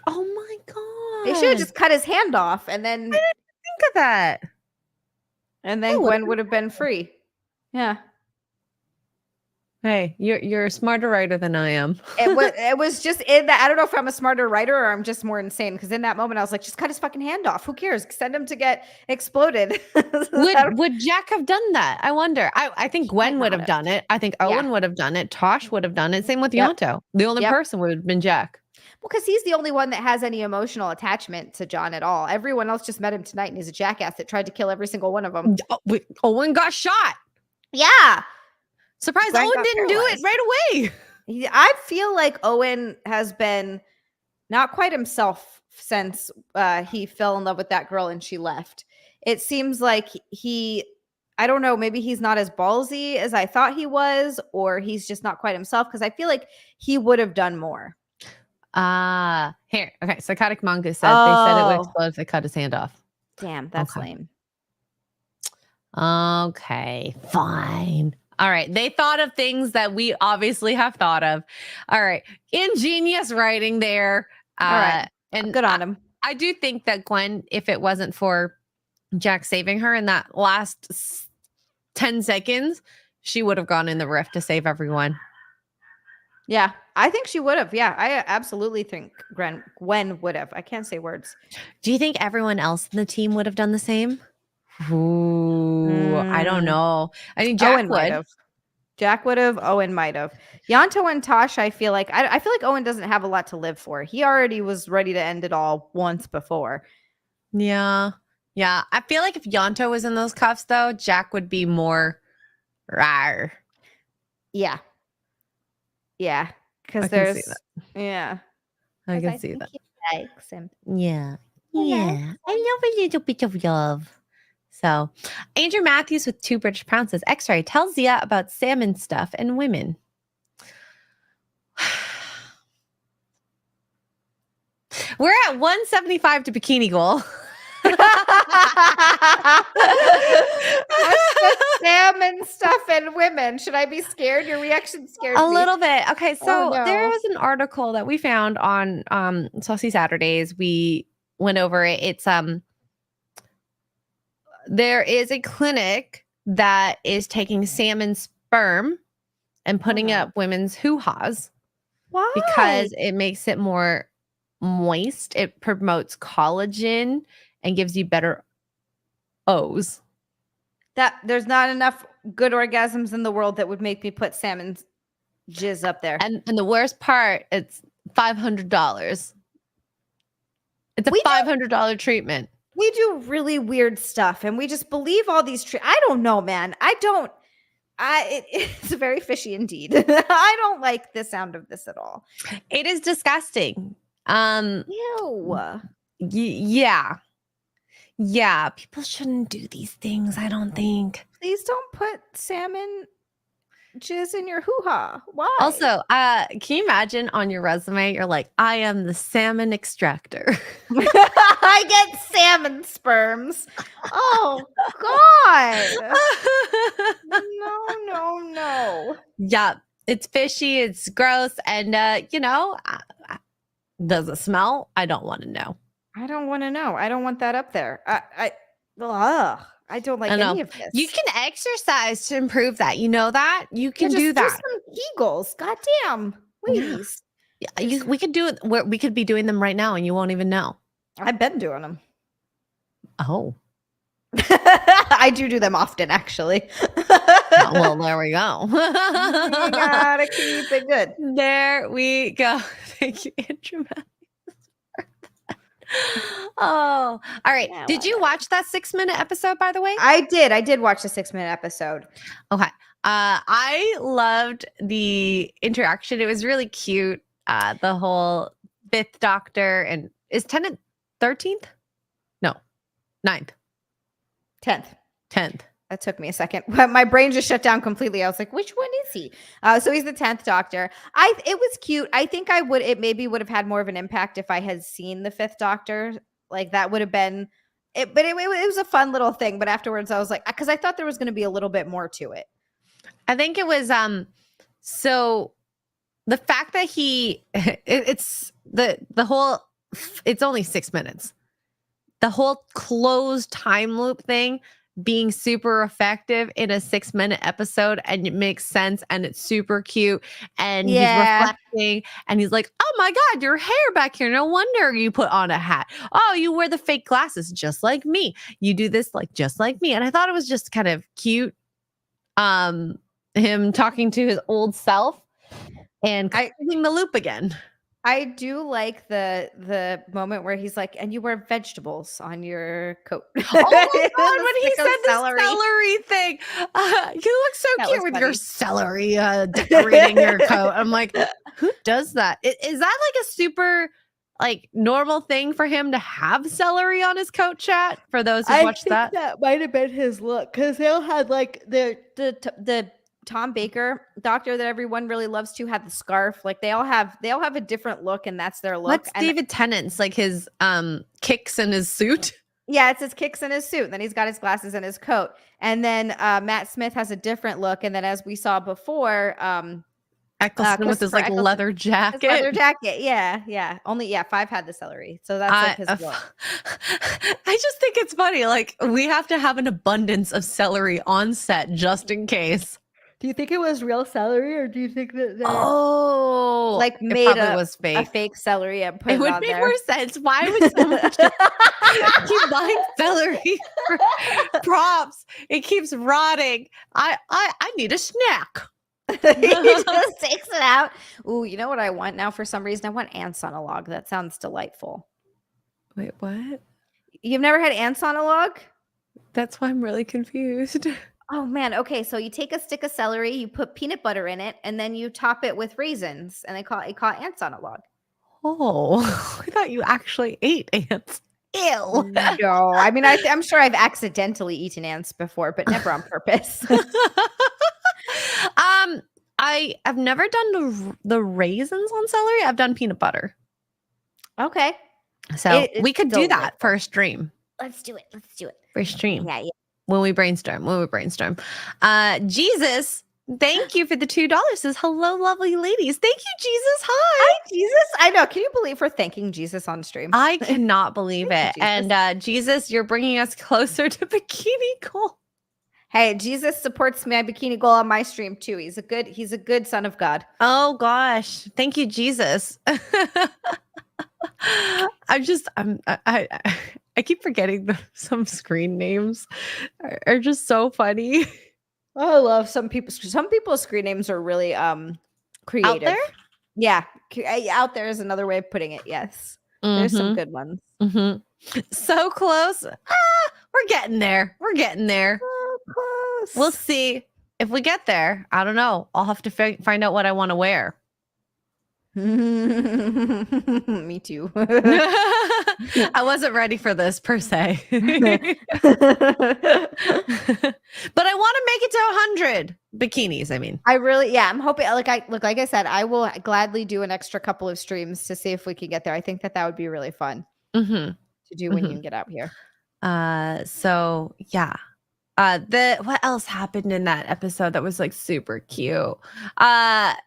[SPEAKER 1] Oh my God.
[SPEAKER 2] They should have just cut his hand off and then
[SPEAKER 1] I didn't think of that.
[SPEAKER 2] And then Gwen would have been free. Yeah.
[SPEAKER 1] Hey, you're a smarter writer than I am.
[SPEAKER 2] It was just in that. I don't know if I'm a smarter writer or I'm just more insane. Because in that moment, I was like, just cut his fucking hand off. Who cares? Send him to get exploded.
[SPEAKER 1] Would Jack have done that? I wonder. I think Gwen would have done it. I think Owen would have done it. Tosh would have done it. Same with Yonto. The only person would have been Jack.
[SPEAKER 2] Well, because he's the only one that has any emotional attachment to John at all. Everyone else just met him tonight and he's a jackass that tried to kill every single one of them.
[SPEAKER 1] Owen got shot.
[SPEAKER 2] Yeah.
[SPEAKER 1] Surprised Gwen Owen didn't do it right away.
[SPEAKER 2] I feel like Owen has been not quite himself since he fell in love with that girl and she left. It seems like I don't know, maybe he's not as ballsy as I thought he was, or he's just not quite himself, because I feel like he would have done more.
[SPEAKER 1] Here. Okay. Psychotic Manga said they said it would explode if they cut his hand off.
[SPEAKER 2] Damn, that's lame.
[SPEAKER 1] Okay, fine. All right. They thought of things that we obviously have thought of. All right. Ingenious writing there.
[SPEAKER 2] All right.
[SPEAKER 1] And
[SPEAKER 2] good on him.
[SPEAKER 1] I do think that Gwen, if it wasn't for Jack saving her in that last 10 seconds, she would have gone in the rift to save everyone.
[SPEAKER 2] Yeah, I think she would have. Yeah, I absolutely think Gwen would have. I can't say words.
[SPEAKER 1] Do you think everyone else in the team would have done the same? Ooh, I don't know. I think Jack would have.
[SPEAKER 2] Jack would have. Owen might have. Yonto and Tosh, I feel like Owen doesn't have a lot to live for. He already was ready to end it all once before.
[SPEAKER 1] Yeah. Yeah. I feel like if Yonto was in those cuffs, though, Jack would be more rawr.
[SPEAKER 2] Yeah. Yeah. Because there's. Yeah.
[SPEAKER 1] I can see that.
[SPEAKER 2] He likes him.
[SPEAKER 1] Yeah. Yeah. I love a little bit of love. So, Andrew Matthews with 2 British pounds says, Xray, tell Zia about salmon stuff and women. We're at 175 to bikini goal.
[SPEAKER 2] What's the salmon stuff and women? Should I be scared? Your reaction scared me.
[SPEAKER 1] A little bit. Okay, so there was an article that we found on Saucy Saturdays. We went over it. It's there is a clinic that is taking salmon sperm and putting up women's hoo-has.
[SPEAKER 2] Why?
[SPEAKER 1] Because it makes it more moist. It promotes collagen and gives you better O's.
[SPEAKER 2] That there's not enough good orgasms in the world that would make me put salmon's jizz up there.
[SPEAKER 1] And the worst part, it's $500. It's a $500 treatment.
[SPEAKER 2] We do really weird stuff and we just believe all these I don't know, man. It's very fishy indeed. I don't like the sound of this at all.
[SPEAKER 1] It is disgusting.
[SPEAKER 2] Ew.
[SPEAKER 1] Yeah. Yeah, people shouldn't do these things, I don't think.
[SPEAKER 2] Please don't put salmon jizz in your hoo-ha. Why?
[SPEAKER 1] Also, can you imagine on your resume, you're like, I am the salmon extractor.
[SPEAKER 2] I get salmon sperms. Oh, God. No.
[SPEAKER 1] Yeah, it's fishy. It's gross. And, does it smell? I don't want to know.
[SPEAKER 2] I don't want to know. I don't want that up there. I don't like any of this.
[SPEAKER 1] You can exercise to improve that. You know that? You can do that.
[SPEAKER 2] Do some Kegels. Goddamn. Ladies.
[SPEAKER 1] Yeah, we could do it. We could be doing them right now and you won't even know.
[SPEAKER 2] I've been doing them.
[SPEAKER 1] Oh.
[SPEAKER 2] I do them often, actually.
[SPEAKER 1] Well, there we go.
[SPEAKER 2] You gotta keep it good.
[SPEAKER 1] There we go. Thank you, Andrew. Oh, all right.
[SPEAKER 2] Yeah,
[SPEAKER 1] Did you watch that 6-minute episode, by the way?
[SPEAKER 2] I did watch the 6-minute episode.
[SPEAKER 1] Okay. I loved the interaction. It was really cute. The whole 5th Doctor and is Tennant 13th? No, 9th. 10th.
[SPEAKER 2] That took me a second. My brain just shut down completely. I was like, which one is he? So he's the 10th Doctor. It was cute. I think it maybe would have had more of an impact if I had seen the 5th Doctor. Like that would have been it, but it was a fun little thing. But afterwards I was like, because I thought there was going to be a little bit more to it.
[SPEAKER 1] I think it was so the fact that it's the whole, it's only 6 minutes. The whole closed time loop thing being super effective in a 6-minute episode, and it makes sense, and it's super cute, and he's reflecting, and he's like, oh my God, your hair back here. No wonder you put on a hat. Oh, you wear the fake glasses just like me. You do this like just like me. And I thought it was just kind of cute. Him talking to his old self and closing the loop again.
[SPEAKER 2] I do like the moment where he's like, and you wear vegetables on your coat.
[SPEAKER 1] Oh my God, when he said the celery thing. You look so cute with your celery decorating your coat. I'm like, who does that? Is that like a super like normal thing for him to have celery on his coat, chat? For those who watched that?
[SPEAKER 2] That might have been his look, because they all had like the Tom Baker Doctor that everyone really loves to had the scarf. Like they all have a different look, and that's their look.
[SPEAKER 1] What's David Tennant's, like his kicks and his suit?
[SPEAKER 2] Yeah, it's his kicks and his suit. And then he's got his glasses and his coat. And then Matt Smith has a different look. And then as we saw before,
[SPEAKER 1] Eccleston with his like leather jacket.
[SPEAKER 2] His leather jacket. Yeah. Only 5 had the celery. So that's like his look.
[SPEAKER 1] I just think it's funny. Like we have to have an abundance of celery on set just in case.
[SPEAKER 2] Do you think it was real celery, or do you think that
[SPEAKER 1] like
[SPEAKER 2] made
[SPEAKER 1] was fake.
[SPEAKER 2] A fake celery and put it
[SPEAKER 1] would
[SPEAKER 2] on
[SPEAKER 1] make
[SPEAKER 2] there?
[SPEAKER 1] more sense. Why would someone keep buying celery for props? It keeps rotting. I need a snack.
[SPEAKER 2] He just takes it out. Ooh, you know what I want now? For some reason, I want ants on a log. That sounds delightful.
[SPEAKER 1] Wait, what?
[SPEAKER 2] You've never had ants on a log?
[SPEAKER 1] That's why I'm really confused.
[SPEAKER 2] Oh man, okay. So you take a stick of celery, you put peanut butter in it, and then you top it with raisins, and they call it ants on a log.
[SPEAKER 1] Oh, I thought you actually ate ants. Ew.
[SPEAKER 2] No, I mean I'm sure I've accidentally eaten ants before, but never on purpose.
[SPEAKER 1] I have never done the raisins on celery. I've done peanut butter.
[SPEAKER 2] Okay.
[SPEAKER 1] So we could do that for a stream.
[SPEAKER 2] Let's do it.
[SPEAKER 1] For a stream.
[SPEAKER 2] Yeah.
[SPEAKER 1] When we brainstorm. Jesus, thank you for the $2. Says, hello, lovely ladies. Thank you, Jesus. Hi,
[SPEAKER 2] Jesus. I know. Can you believe we're thanking Jesus on stream?
[SPEAKER 1] I cannot believe it.
[SPEAKER 2] Jesus.
[SPEAKER 1] And Jesus, you're bringing us closer to Bikini Goal.
[SPEAKER 2] Hey, Jesus supports my Bikini Goal on my stream too. He's a good son of God.
[SPEAKER 1] Oh gosh, thank you, Jesus. I keep forgetting some screen names are just so funny.
[SPEAKER 2] I love some people's screen names are really creative.
[SPEAKER 1] Out there?
[SPEAKER 2] Yeah, out there is another way of putting it. Yes, there's some good ones.
[SPEAKER 1] Mm-hmm. So close. We're getting there.
[SPEAKER 2] So close.
[SPEAKER 1] We'll see if we get there. I don't know. I'll have to find out what I want to wear.
[SPEAKER 2] Me too.
[SPEAKER 1] I wasn't ready for this per se. But I want to make it to 100 bikinis. I mean,
[SPEAKER 2] I'm hoping, like I said, I will gladly do an extra couple of streams to see if we can get there. I think that would be really fun to do when you can get out here.
[SPEAKER 1] So yeah. What else happened in that episode that was like super cute?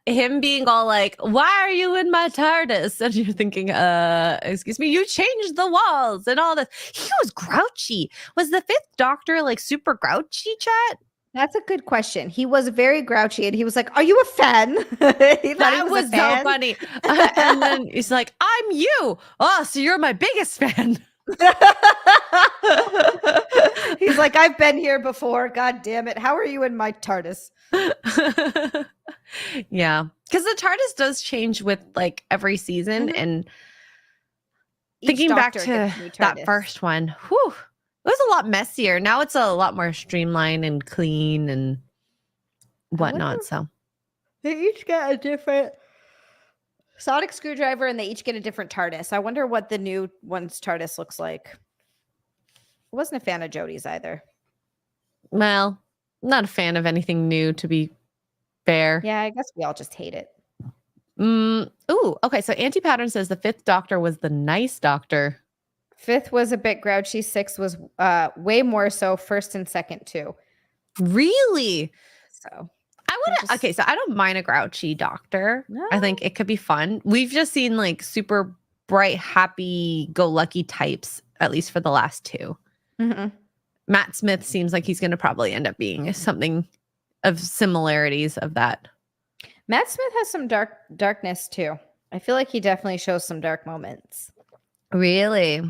[SPEAKER 1] Him being all like, why are you in my TARDIS? And you're thinking, excuse me, you changed the walls and all this. He was grouchy. Was the 5th Doctor like super grouchy, chat?
[SPEAKER 2] That's a good question. He was very grouchy, and he was like, are you a fan?
[SPEAKER 1] That was so funny. And then he's like, I'm you. Oh, so you're my biggest fan.
[SPEAKER 2] He's like, I've been here before. God damn it. How are you in my TARDIS?
[SPEAKER 1] Yeah. Because the TARDIS does change with like every season. And thinking back to that first one, whew, it was a lot messier. Now it's a lot more streamlined and clean and whatnot. So
[SPEAKER 2] they each get a different sonic screwdriver and they each get a different TARDIS. I wonder what the new one's TARDIS looks like. I wasn't a fan of Jodie's either.
[SPEAKER 1] Well, not a fan of anything new, to be fair.
[SPEAKER 2] Yeah, I guess we all just hate it.
[SPEAKER 1] Ooh, okay. So Auntie Pattern says the 5th Doctor was the nice doctor.
[SPEAKER 2] 5th was a bit grouchy. 6th was way more so. 1st and 2nd too.
[SPEAKER 1] Really?
[SPEAKER 2] So
[SPEAKER 1] I would. Okay, so I don't mind a grouchy doctor. No. I think it could be fun. We've just seen like super bright, happy-go-lucky types, at least for the last 2. Matt Smith seems like he's going to probably end up being something of similarities of that.
[SPEAKER 2] Matt Smith has some darkness too. I feel like he definitely shows some dark moments.
[SPEAKER 1] Really?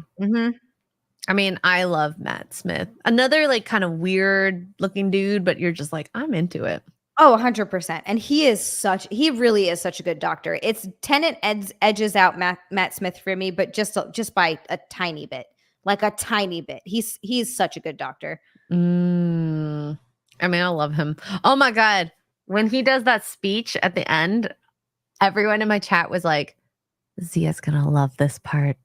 [SPEAKER 1] I mean, I love Matt Smith. Another like kind of weird looking dude, but you're just like, I'm into it.
[SPEAKER 2] Oh, 100%. And he really is such a good doctor. It's Tennant edges out Matt Smith for me, but just by a tiny bit. Like a tiny bit. He's such a good doctor.
[SPEAKER 1] I mean, I love him. Oh my God. When he does that speech at the end, everyone in my chat was like, Zia's going to love this part.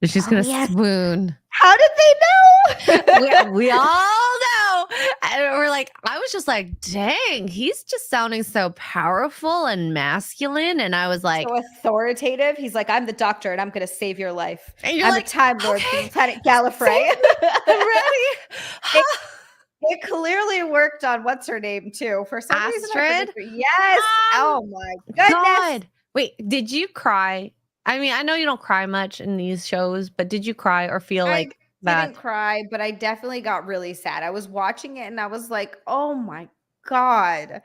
[SPEAKER 1] She's going to swoon.
[SPEAKER 2] How did they know?
[SPEAKER 1] we all know. And we're like, I was just like, dang, he's just sounding so powerful and masculine. And I was like,
[SPEAKER 2] so authoritative. He's like, I'm the doctor and I'm going to save your life.
[SPEAKER 1] And you're
[SPEAKER 2] I'm
[SPEAKER 1] like,
[SPEAKER 2] the Time Lord, Lieutenant Gallifrey.
[SPEAKER 1] I'm ready.
[SPEAKER 2] It clearly worked on what's her name too. For some
[SPEAKER 1] Astrid?
[SPEAKER 2] reason, yes. Oh my goodness.
[SPEAKER 1] God. Wait, did you cry? I mean, I know you don't cry much in these shows, but did you cry or feel like that?
[SPEAKER 2] I didn't cry, but I definitely got really sad. I was watching it and I was like, oh my God.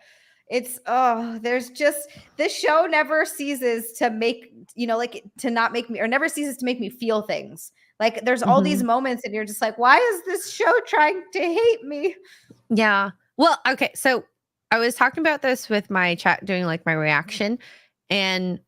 [SPEAKER 2] There's just, this show never ceases to make, never ceases to make me feel things. Like there's all these moments and you're just like, why is this show trying to hate me?
[SPEAKER 1] Yeah. Well, okay. So I was talking about this with my chat doing like my reaction, and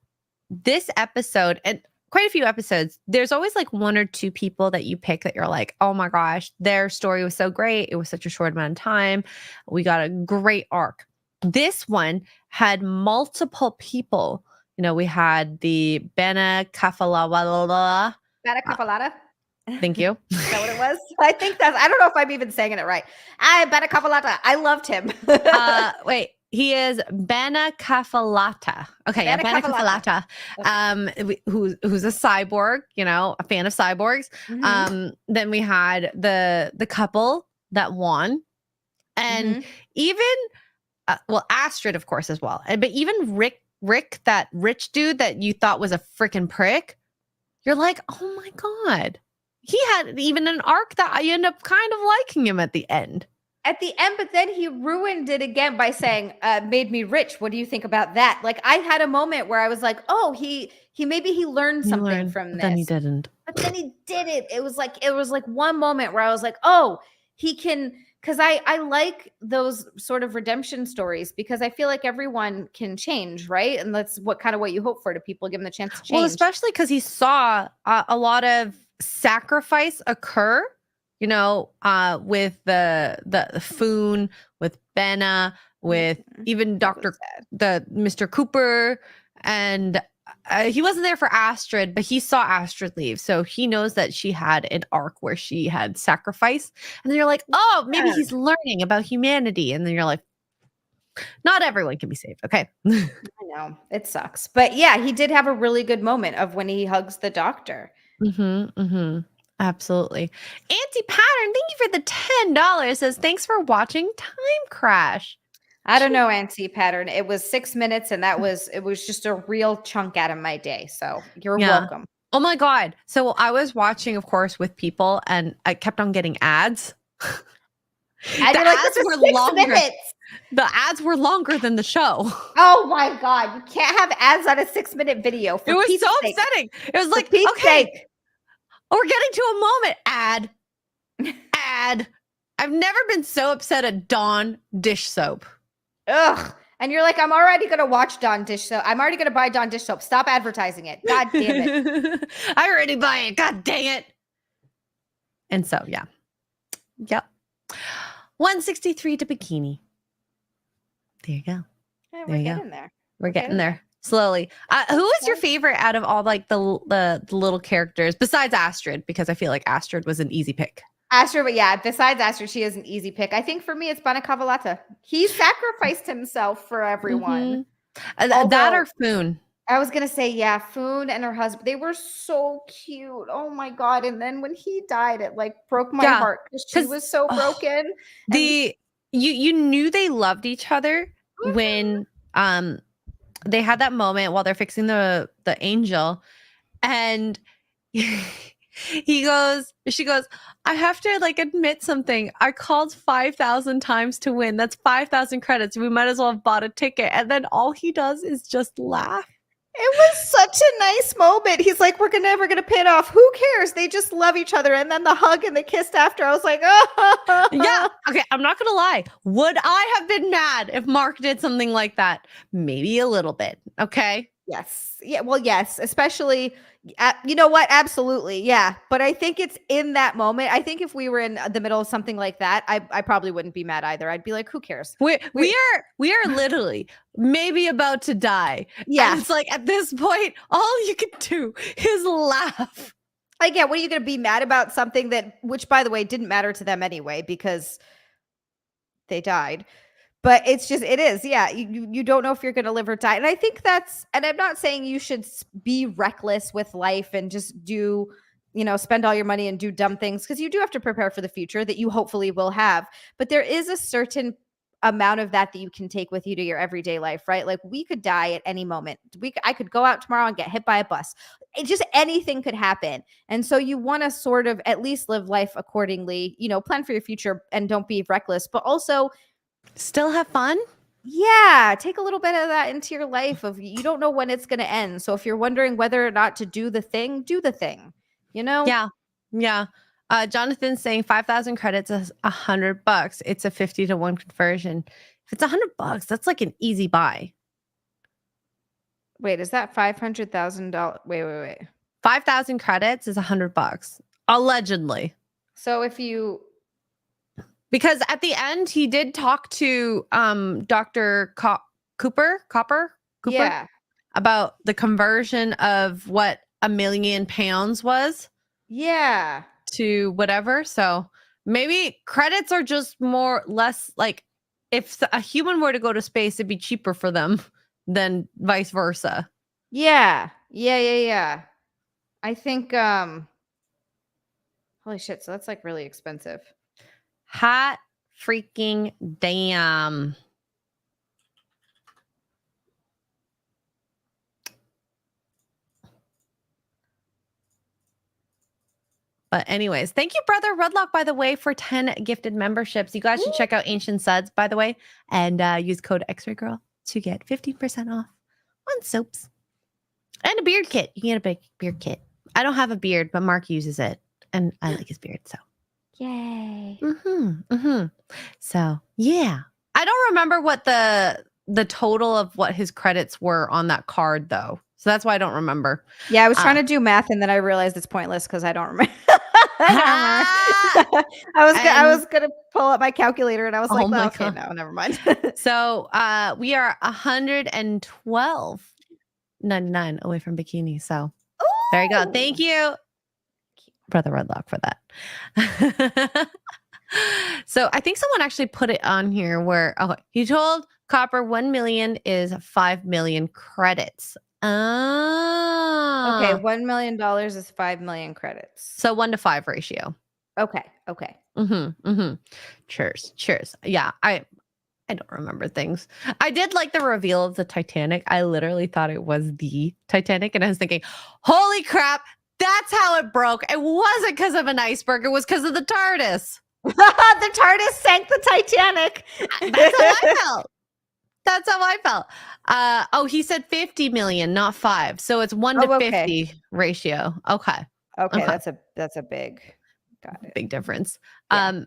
[SPEAKER 1] this episode and quite a few episodes, there's always like 1 or 2 people that you pick that you're like, oh my gosh, their story was so great. It was such a short amount of time. We got a great arc. This one had multiple people. We had the Bena Kafalawala.
[SPEAKER 2] Bena Kafalata?
[SPEAKER 1] Thank you.
[SPEAKER 2] Is that what it was? I think I don't know if I'm even saying it right. Bena Kafalata. I loved him.
[SPEAKER 1] Wait. He is Bena Kafalata. Okay, Bena Kafalata. Who's a cyborg, a fan of cyborgs. Then we had the couple that won. And even Astrid, of course, as well. But even Rick, that rich dude that you thought was a freaking prick, you're like, oh my God. He had even an arc that you end up kind of liking him at the end.
[SPEAKER 2] But then he ruined it again by saying, made me rich. What do you think about that? Like I had a moment where I was like, oh, he learned something from this.
[SPEAKER 1] Then he didn't.
[SPEAKER 2] But then he did it. It was like one moment where I was like, oh, he can, because I like those sort of redemption stories because I feel like everyone can change, right? And that's what you hope for to people, give them the chance to change.
[SPEAKER 1] Well, especially because he saw a lot of sacrifice occur. With the Foon, with Bena, with even Mr. Cooper, and he wasn't there for Astrid, but he saw Astrid leave, so he knows that she had an arc where she had sacrifice, and then you're like, oh, maybe he's learning about humanity, and then you're like, not everyone can be saved, okay?
[SPEAKER 2] I know it sucks, but yeah, he did have a really good moment of when he hugs the doctor.
[SPEAKER 1] Absolutely. Auntie Pattern, thank you for the $10. Says, thanks for watching Time Crash.
[SPEAKER 2] I don't know, Auntie Pattern. It was 6 minutes and it was just a real chunk out of my day. So you're welcome.
[SPEAKER 1] Oh my God. So I was watching, of course, with people and I kept on getting ads.
[SPEAKER 2] The ads were longer.
[SPEAKER 1] The ads were longer than the show.
[SPEAKER 2] Oh my God. You can't have ads on a 6-minute video.
[SPEAKER 1] It was so upsetting. It was like,
[SPEAKER 2] okay.
[SPEAKER 1] Oh, we're getting to a moment. Ad. I've never been so upset at Dawn dish soap.
[SPEAKER 2] Ugh. And you're like, I'm already going to watch Dawn dish soap. I'm already going to buy Dawn dish soap. Stop advertising it. God damn it.
[SPEAKER 1] I already buy it. God dang it. And so, yeah. Yep. 163 to Bikini. There you go.
[SPEAKER 2] Yeah,
[SPEAKER 1] There
[SPEAKER 2] we're
[SPEAKER 1] you
[SPEAKER 2] getting
[SPEAKER 1] go.
[SPEAKER 2] there.
[SPEAKER 1] We're getting there slowly. Who is your favorite out of all like the little characters besides Astrid? Because I feel like Astrid was an easy pick.
[SPEAKER 2] Astrid, but yeah, besides Astrid, she is an easy pick. I think for me, it's Banakavalata. He sacrificed himself for everyone.
[SPEAKER 1] That or Foon.
[SPEAKER 2] I was going to say, yeah, Foon and her husband, they were so cute. Oh my God. And then when he died, it like broke my heart because she was so broken.
[SPEAKER 1] You knew they loved each other when they had that moment while they're fixing the angel, and she goes, I have to like admit something. I called 5,000 times to win. That's 5,000 credits. We might as well have bought a ticket. And then all he does is just laugh.
[SPEAKER 2] It was such a nice moment. He's like, we're never gonna pay it off. Who cares? They just love each other. And then the hug and the kiss after. I was like, oh
[SPEAKER 1] yeah. Okay, I'm not gonna lie. Would I have been mad if Mark did something like that? Maybe a little bit. Okay.
[SPEAKER 2] Yes. Yeah. Well, yes. Especially, you know what? Absolutely. Yeah. But I think it's in that moment. I think if we were in the middle of something like that, I probably wouldn't be mad either. I'd be like, who cares?
[SPEAKER 1] We are literally maybe about to die.
[SPEAKER 2] Yeah.
[SPEAKER 1] And it's like at this point, all you can do is laugh.
[SPEAKER 2] Like, yeah, what are you going to be mad about something which by the way, didn't matter to them anyway, because they died. But it is. Yeah. You don't know if you're going to live or die. And I think and I'm not saying you should be reckless with life and just spend all your money and do dumb things, because you do have to prepare for the future that you hopefully will have. But there is a certain amount of that you can take with you to your everyday life, right? Like we could die at any moment. I could go out tomorrow and get hit by a bus. Anything could happen. And so you want to sort of at least live life accordingly, plan for your future and don't be reckless, but also
[SPEAKER 1] still have fun.
[SPEAKER 2] Yeah. Take a little bit of that into your life you don't know when it's going to end. So if you're wondering whether or not to do the thing, Yeah.
[SPEAKER 1] Yeah. Jonathan's saying 5,000 credits is $100. It's a 50 to 1 conversion. If it's $100, that's like an easy buy.
[SPEAKER 2] Wait, is that $500,000? Wait.
[SPEAKER 1] 5,000 credits is $100 allegedly.
[SPEAKER 2] So
[SPEAKER 1] because at the end he did talk to Dr. Cooper
[SPEAKER 2] yeah,
[SPEAKER 1] about the conversion of what £1 million was.
[SPEAKER 2] Yeah.
[SPEAKER 1] To whatever. So maybe credits are just less like if a human were to go to space, it'd be cheaper for them than vice versa.
[SPEAKER 2] Yeah. I think holy shit, so that's like really expensive.
[SPEAKER 1] Hot freaking damn. But anyways, thank you, Brother Rudlock, by the way, for 10 gifted memberships. You guys should check out Ancient Suds, by the way, and use code Xray Girl to get 15% off on soaps. And a beard kit. You can get a big beard kit. I don't have a beard, but Mark uses it, and I like his beard, so.
[SPEAKER 2] Yay.
[SPEAKER 1] So, yeah. I don't remember what the total of what his credits were on that card, though. So that's why I don't remember.
[SPEAKER 2] Yeah, I was trying to do math, and then I realized it's pointless because I don't remember. I was gonna pull up my calculator, and I was like, well, okay, no, never mind.
[SPEAKER 1] So we are 112.99 away from Bikini. So there you go. Thank you, Brother Rudlock, for that. So I think someone actually put it on here where he told Copper 1 million is 5 million credits.
[SPEAKER 2] Okay, $1 million is 5 million credits.
[SPEAKER 1] So 1 to 5 ratio.
[SPEAKER 2] Okay.
[SPEAKER 1] Cheers. Yeah, I don't remember things. I did like the reveal of the Titanic. I literally thought it was the Titanic, and I was thinking, holy crap, that's how it broke. It wasn't because of an iceberg. It was because of the TARDIS.
[SPEAKER 2] The TARDIS sank the Titanic.
[SPEAKER 1] That's how I felt. He said 50 million, not 5. So it's 1 to 50 ratio. Okay.
[SPEAKER 2] Okay,
[SPEAKER 1] Okay.
[SPEAKER 2] that's a big, got it.
[SPEAKER 1] Big difference.
[SPEAKER 2] Yeah.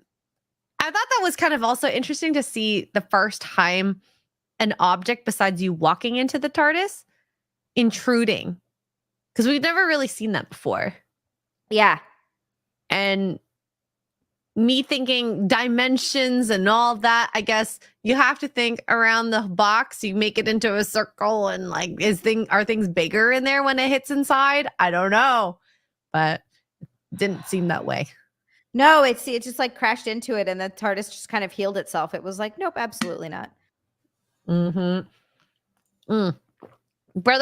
[SPEAKER 1] I thought that was kind of also interesting to see the first time an object besides you walking into the TARDIS intruding, because we've never really seen that before.
[SPEAKER 2] Yeah.
[SPEAKER 1] And me thinking dimensions and all that, I guess you have to think around the box. You make it into a circle, and like, are things bigger in there when it hits inside? I don't know, but it didn't seem that way.
[SPEAKER 2] No, it just like crashed into it, and the TARDIS just kind of healed itself. It was like, nope, absolutely not.
[SPEAKER 1] Brother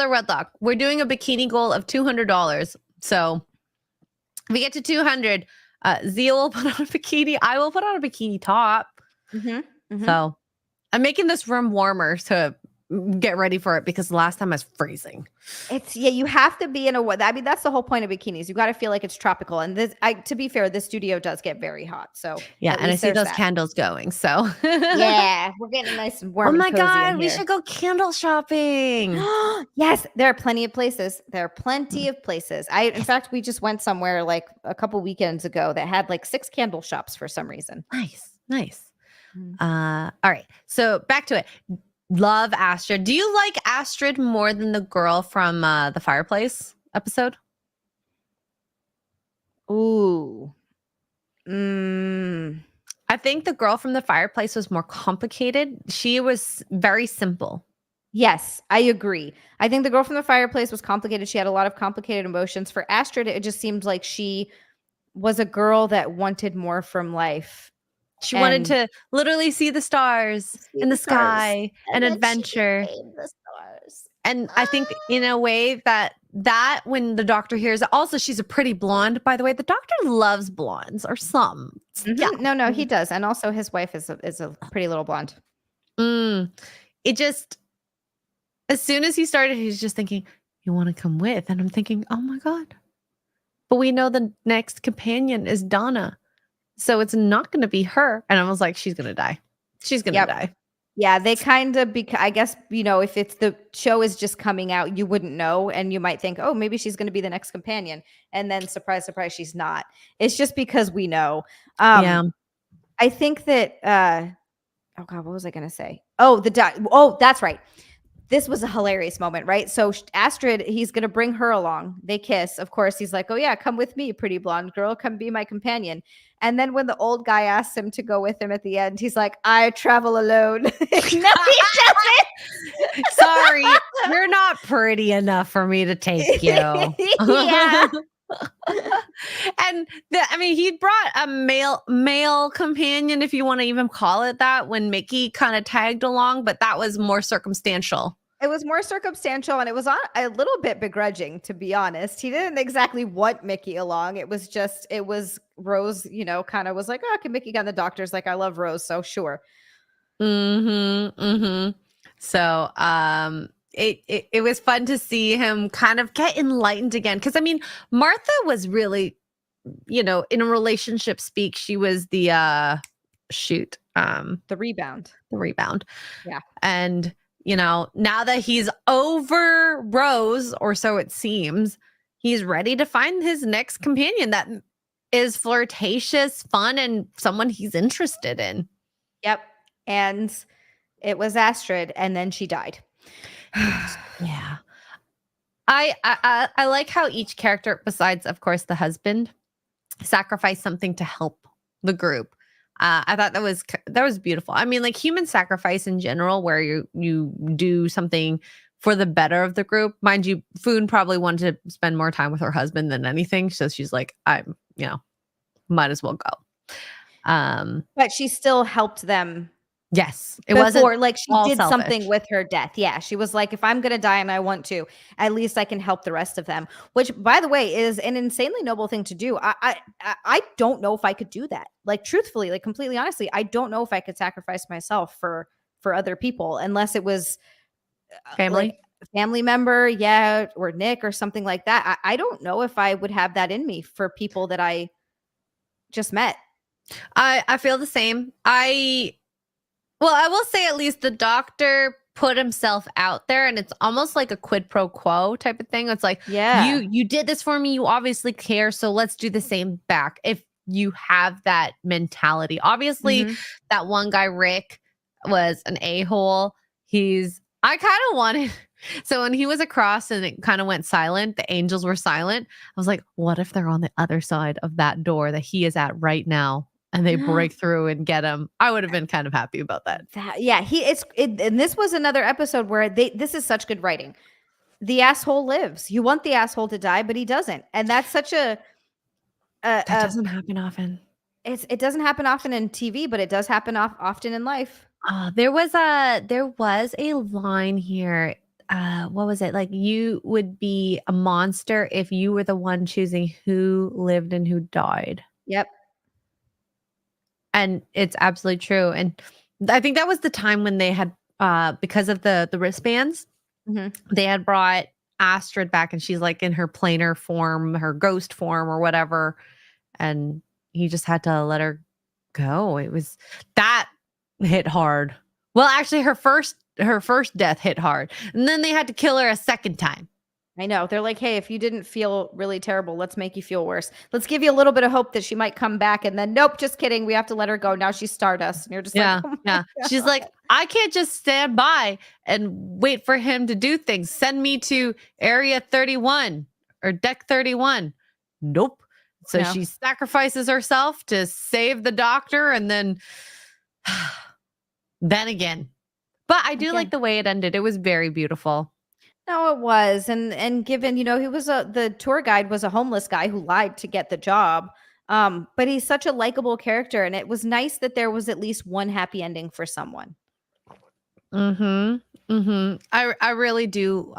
[SPEAKER 1] Redlock, we're doing a bikini goal of $200. So if we get to 200, Zia will put on a bikini. I will put on a bikini top. So I'm making this room warmer to get ready for it, because the last time I was freezing.
[SPEAKER 2] You have to be in I mean, that's the whole point of bikinis. You got to feel like it's tropical. And to be fair, this studio does get very hot. So
[SPEAKER 1] yeah, and I see those candles going. So
[SPEAKER 2] yeah, we're getting nice and warm.
[SPEAKER 1] Oh my God, we should go candle shopping.
[SPEAKER 2] Yes, there are plenty of places. In fact, we just went somewhere like a couple weekends ago that had like 6 candle shops for some reason.
[SPEAKER 1] Nice. All right, so back to it. Love Astrid. Do you like Astrid more than the girl from the fireplace episode?
[SPEAKER 2] Ooh.
[SPEAKER 1] I think the girl from the fireplace was more complicated. She was very simple.
[SPEAKER 2] Yes, I agree. I think the girl from the fireplace was complicated. She had a lot of complicated emotions. For Astrid, it just seemed like she was a girl that wanted more from life.
[SPEAKER 1] She wanted to literally see the stars in the sky, and adventure.
[SPEAKER 2] The stars.
[SPEAKER 1] And I think in a way that when the doctor hears it, also she's a pretty blonde, by the way. The doctor loves blondes, or some.
[SPEAKER 2] Yeah. No, he does. And also his wife is a pretty little blonde.
[SPEAKER 1] It just, as soon as he started, he's just thinking, you want to come with? And I'm thinking, oh my God. But we know the next companion is Donna. So it's not going to be her. And I was like, she's going to die. She's going to die.
[SPEAKER 2] Yeah, they kind of, I guess, if it's the show is just coming out, you wouldn't know. And you might think, oh, maybe she's going to be the next companion. And then surprise, surprise, she's not. It's just because we know. I think that, oh God, what was I going to say? Oh, that's right. This was a hilarious moment, right? So Astrid, he's going to bring her along. They kiss. Of course, he's like, oh yeah, come with me, pretty blonde girl. Come be my companion. And then when the old guy asks him to go with him at the end, he's like, I travel alone. No, he doesn't.
[SPEAKER 1] Sorry, you're not pretty enough for me to take you.
[SPEAKER 2] Yeah.
[SPEAKER 1] And he brought a male companion, if you want to even call it that, when Mickey kind of tagged along, but that was more circumstantial.
[SPEAKER 2] It was more circumstantial, and it was a little bit begrudging, to be honest. He didn't exactly want Mickey along. It was Rose, kind of was like, oh, can Mickey go? And the doctor's like, I love Rose, so sure.
[SPEAKER 1] So it was fun to see him kind of get enlightened again. Because Martha was really, in a relationship speak, she was the
[SPEAKER 2] the rebound.
[SPEAKER 1] Yeah. And now that he's over Rose, or so it seems, he's ready to find his next companion that is flirtatious, fun, and someone he's interested in.
[SPEAKER 2] Yep. And it was Astrid, and then she died.
[SPEAKER 1] Yeah. I like how each character, besides of course the husband, sacrificed something to help the group. I thought that was beautiful. Human sacrifice in general, where you do something for the better of the group. Mind you, Foon probably wanted to spend more time with her husband than anything, so she's like, I'm, might as well go.
[SPEAKER 2] But she still helped them.
[SPEAKER 1] Yes, it wasn't
[SPEAKER 2] like she did
[SPEAKER 1] selfish.
[SPEAKER 2] Something with her death. Yeah, she was like, if I'm going to die and I want to, at least I can help the rest of them. Which, by the way, is an insanely noble thing to do. I don't know if I could do that. Like, truthfully, like completely honestly, I don't know if I could sacrifice myself for other people, unless it was
[SPEAKER 1] family,
[SPEAKER 2] like a family member, yeah, or Nick or something like that. I don't know if I would have that in me for people that I just met.
[SPEAKER 1] I feel the same. Well, I will say at least the doctor put himself out there, and it's almost like a quid pro quo type of thing. It's like,
[SPEAKER 2] Yeah.
[SPEAKER 1] you did this for me, you obviously care, so let's do the same back. If you have that mentality. Obviously, that one guy, Rick, was an a-hole. I kind of wanted, so when he was across and it kind of went silent, the angels were silent. I was like, what if they're on the other side of that door that he is at right now? And they break through and get him. I would have been kind of happy about that.
[SPEAKER 2] And this was another episode where this is such good writing. The asshole lives. You want the asshole to die, but he doesn't. And that's such that
[SPEAKER 1] doesn't happen often.
[SPEAKER 2] It doesn't happen often in TV, but it does happen often in life.
[SPEAKER 1] There was a line here. What was it? Like, you would be a monster if you were the one choosing who lived and who died.
[SPEAKER 2] Yep.
[SPEAKER 1] And it's absolutely true. And I think that was the time when they had, because of the wristbands, they had brought Astrid back, and she's like in her planar form, her ghost form or whatever. And he just had to let her go. That hit hard. Well, actually, her first death hit hard. And then they had to kill her a second time.
[SPEAKER 2] I know. They're like, hey, if you didn't feel really terrible, let's make you feel worse. Let's give you a little bit of hope that she might come back. And then, nope, just kidding. We have to let her go. Now she's Stardust. And you're just like, oh
[SPEAKER 1] yeah.
[SPEAKER 2] God.
[SPEAKER 1] She's like, I can't just stand by and wait for him to do things. Send me to Area 31 or Deck 31. Nope. So she sacrifices herself to save the doctor, and then again. But I do like the way it ended. It was very beautiful.
[SPEAKER 2] No, it was. And given, he was the tour guide was a homeless guy who lied to get the job. But he's such a likable character, and it was nice that there was at least one happy ending for someone.
[SPEAKER 1] I really do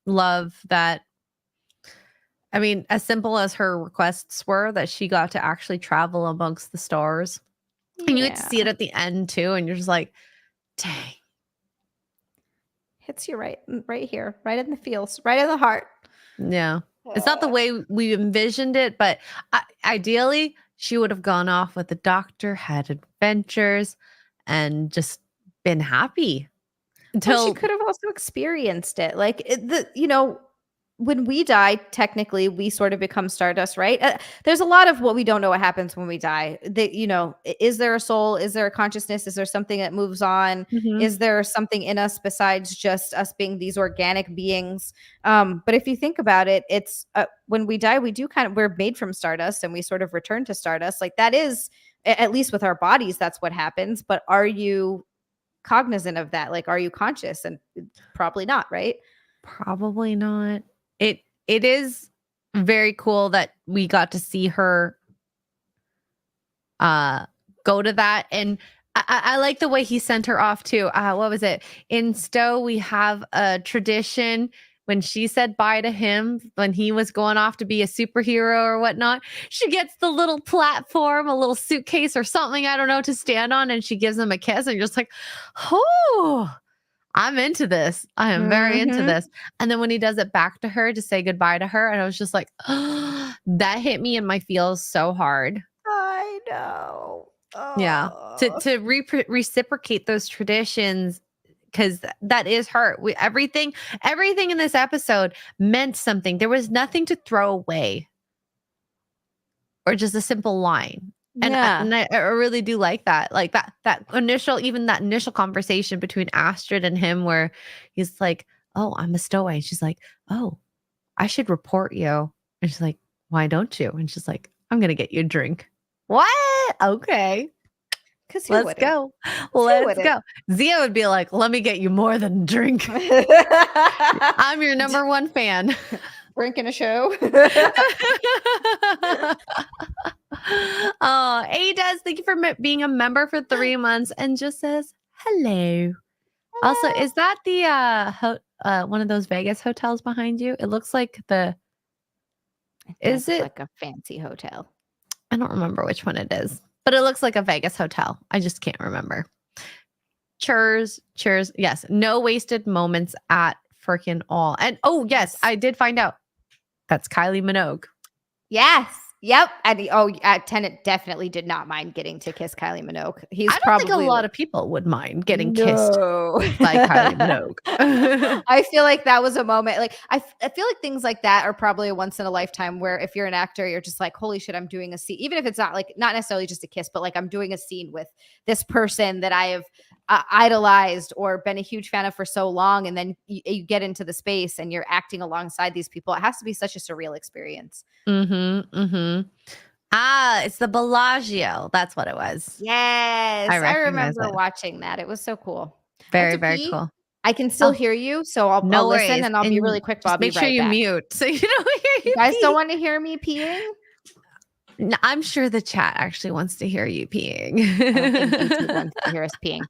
[SPEAKER 1] love that. I mean, as simple as her requests were, that she got to actually travel amongst the stars. And you get to see it at the end too, and you're just like, dang.
[SPEAKER 2] Hits you right here, right in the feels, right in the heart.
[SPEAKER 1] Yeah. It's not the way we envisioned it, but ideally, she would have gone off with the doctor, had adventures, and just been happy.
[SPEAKER 2] Until she could have also experienced it. Like, when we die, technically, we sort of become Stardust, right? There's a lot of what we don't know what happens when we die. Is there a soul? Is there a consciousness? Is there something that moves on? Is there something in us besides just us being these organic beings? But if you think about it, it's when we die, we're made from Stardust, and we sort of return to Stardust. Like, that is, at least with our bodies, that's what happens. But are you cognizant of that? Like, are you conscious? And probably not, right?
[SPEAKER 1] Probably not. It is very cool that we got to see her go to that. And I like the way he sent her off too. What was it? In Stowe, we have a tradition when she said bye to him, when he was going off to be a superhero or whatnot, she gets the little platform, a little suitcase or something, I don't know, to stand on, and she gives him a kiss, and you're just like, oh, I'm into this. I am very into this. And then when he does it back to her to say goodbye to her, and I was just like, oh, that hit me in my feels so hard.
[SPEAKER 2] I know. Oh.
[SPEAKER 1] Yeah. To reciprocate those traditions, because that is her. Everything in this episode meant something. There was nothing to throw away or just a simple line. And I really do like that. Like that initial conversation between Astrid and him, where he's like, oh, I'm a stowaway. And she's like, oh, I should report you. And she's like, why don't you? And she's like, I'm going to get you a drink. What? Okay. Let's go. Let's go. Zia would be like, let me get you more than a drink. I'm your number one fan.
[SPEAKER 2] Drinking a show.
[SPEAKER 1] Oh, does. Thank you for being a member for 3 months, and just says hello. Also, is that the one of those Vegas hotels behind you? It looks like is it
[SPEAKER 2] like a fancy hotel?
[SPEAKER 1] I don't remember which one it is, but it looks like a Vegas hotel. I just can't remember. Cheers. Yes, no wasted moments at freaking all. And oh yes, I did find out that's Kylie Minogue.
[SPEAKER 2] Yes. Yep. And Tennant definitely did not mind getting to kiss Kylie Minogue. He's
[SPEAKER 1] I don't
[SPEAKER 2] probably
[SPEAKER 1] think a lot of people would mind getting kissed
[SPEAKER 2] no.
[SPEAKER 1] by Kylie Minogue.
[SPEAKER 2] I feel like that was a moment. Like I feel like things like that are probably a once in a lifetime where if you're an actor, you're just like, holy shit, I'm doing a scene. Even if it's not necessarily just a kiss, but like I'm doing a scene with this person that I have idolized or been a huge fan of for so long. And then you get into the space and you're acting alongside these people. It has to be such a surreal experience.
[SPEAKER 1] It's the Bellagio. That's what it was.
[SPEAKER 2] Yes. I
[SPEAKER 1] recognize
[SPEAKER 2] remember
[SPEAKER 1] it.
[SPEAKER 2] watching that. It was so cool.
[SPEAKER 1] Very, very cool.
[SPEAKER 2] I can still hear you, so I'll listen
[SPEAKER 1] worries.
[SPEAKER 2] and I'll be really quick. But I'll
[SPEAKER 1] Just make
[SPEAKER 2] be
[SPEAKER 1] sure
[SPEAKER 2] right
[SPEAKER 1] you
[SPEAKER 2] back.
[SPEAKER 1] mute so you don't hear
[SPEAKER 2] You guys don't want to hear me peeing?
[SPEAKER 1] No, I'm sure the chat actually wants to hear you peeing.
[SPEAKER 2] I don't think YouTube wants to hear us peeing.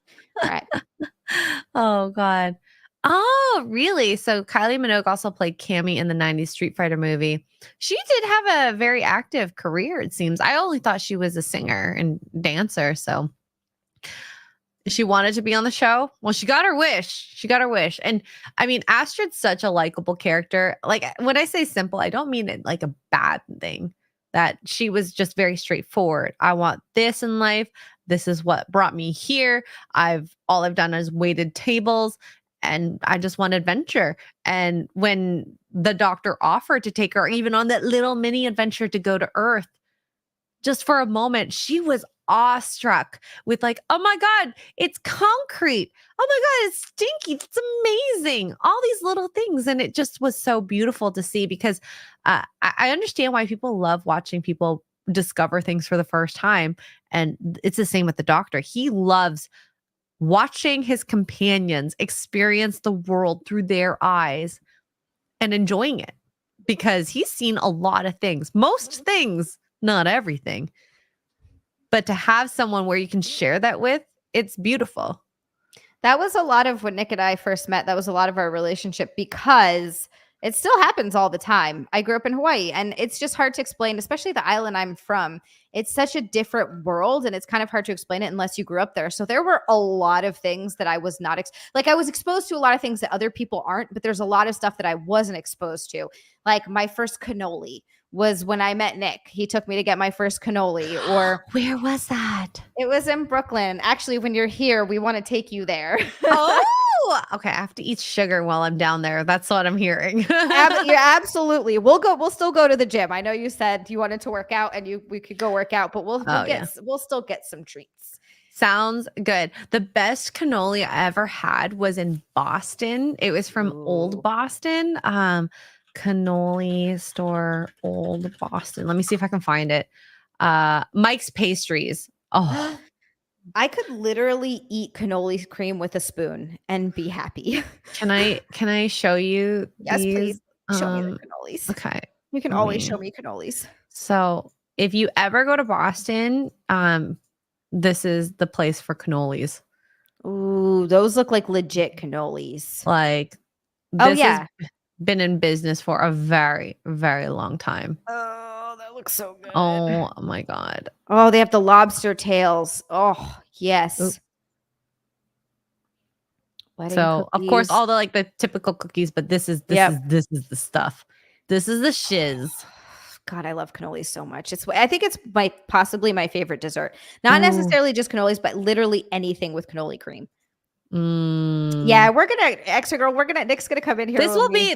[SPEAKER 2] All right.
[SPEAKER 1] Oh, God. Oh, really? So Kylie Minogue also played Cammy in the 90s Street Fighter movie. She did have a very active career, it seems. I only thought she was a singer and dancer, so she wanted to be on the show. Well, she got her wish. And I mean, Astrid's such a likable character. Like when I say simple, I don't mean it like a bad thing. That she was just very straightforward. I want this in life. This is what brought me here. All I've done is waited tables and I just want adventure. And when the doctor offered to take her even on that little mini adventure to go to Earth, just for a moment, she was awestruck with like, oh my God, it's concrete. Oh my God, it's stinky. It's amazing. All these little things. And it just was so beautiful to see because I understand why people love watching people discover things for the first time. And it's the same with the doctor. He loves watching his companions experience the world through their eyes and enjoying it because he's seen a lot of things, most things, not everything. But to have someone where you can share that with, it's beautiful.
[SPEAKER 2] That was a lot of when Nick and I first met. That was a lot of our relationship because it still happens all the time. I grew up in Hawaii and it's just hard to explain, especially the island I'm from. It's such a different world and it's kind of hard to explain it unless you grew up there. So there were a lot of things that I was not I was exposed to a lot of things that other people aren't, but there's a lot of stuff that I wasn't exposed to. Like my first cannoli was when I met Nick. He took me to get my first cannoli. Or
[SPEAKER 1] where was that?
[SPEAKER 2] It was in Brooklyn. Actually, when you're here, we want to take you there.
[SPEAKER 1] Oh, okay. I have to eat sugar while I'm down there. That's what I'm hearing.
[SPEAKER 2] Yeah, absolutely. We'll still go to the gym. I know you said you wanted to work out and we could go work out, but we'll still get some treats.
[SPEAKER 1] Sounds good. The best cannoli I ever had was in Boston. It was from Old Boston. Cannoli store, Old Boston. Let me see if I can find it. Mike's Pastries. Oh,
[SPEAKER 2] I could literally eat cannoli cream with a spoon and be happy.
[SPEAKER 1] Can I show you?
[SPEAKER 2] Yes,
[SPEAKER 1] these?
[SPEAKER 2] please. Show me the cannolis.
[SPEAKER 1] Okay.
[SPEAKER 2] You can always show me cannolis.
[SPEAKER 1] So if you ever go to Boston, this is the place for cannolis.
[SPEAKER 2] Ooh, those look like legit cannolis.
[SPEAKER 1] Like, this has been in business for a very, very long time.
[SPEAKER 2] Oh, that looks so good.
[SPEAKER 1] Oh my God.
[SPEAKER 2] Oh, they have the lobster tails. Oh, yes. Oop.
[SPEAKER 1] So cookies. Of course, all the typical cookies, but this is the stuff. This is the shiz.
[SPEAKER 2] God, I love cannolis so much. I think it's possibly my favorite dessert. Not necessarily just cannolis, but literally anything with cannoli cream. Yeah, we're gonna Xray Girl. Nick's gonna come in here.
[SPEAKER 1] This will be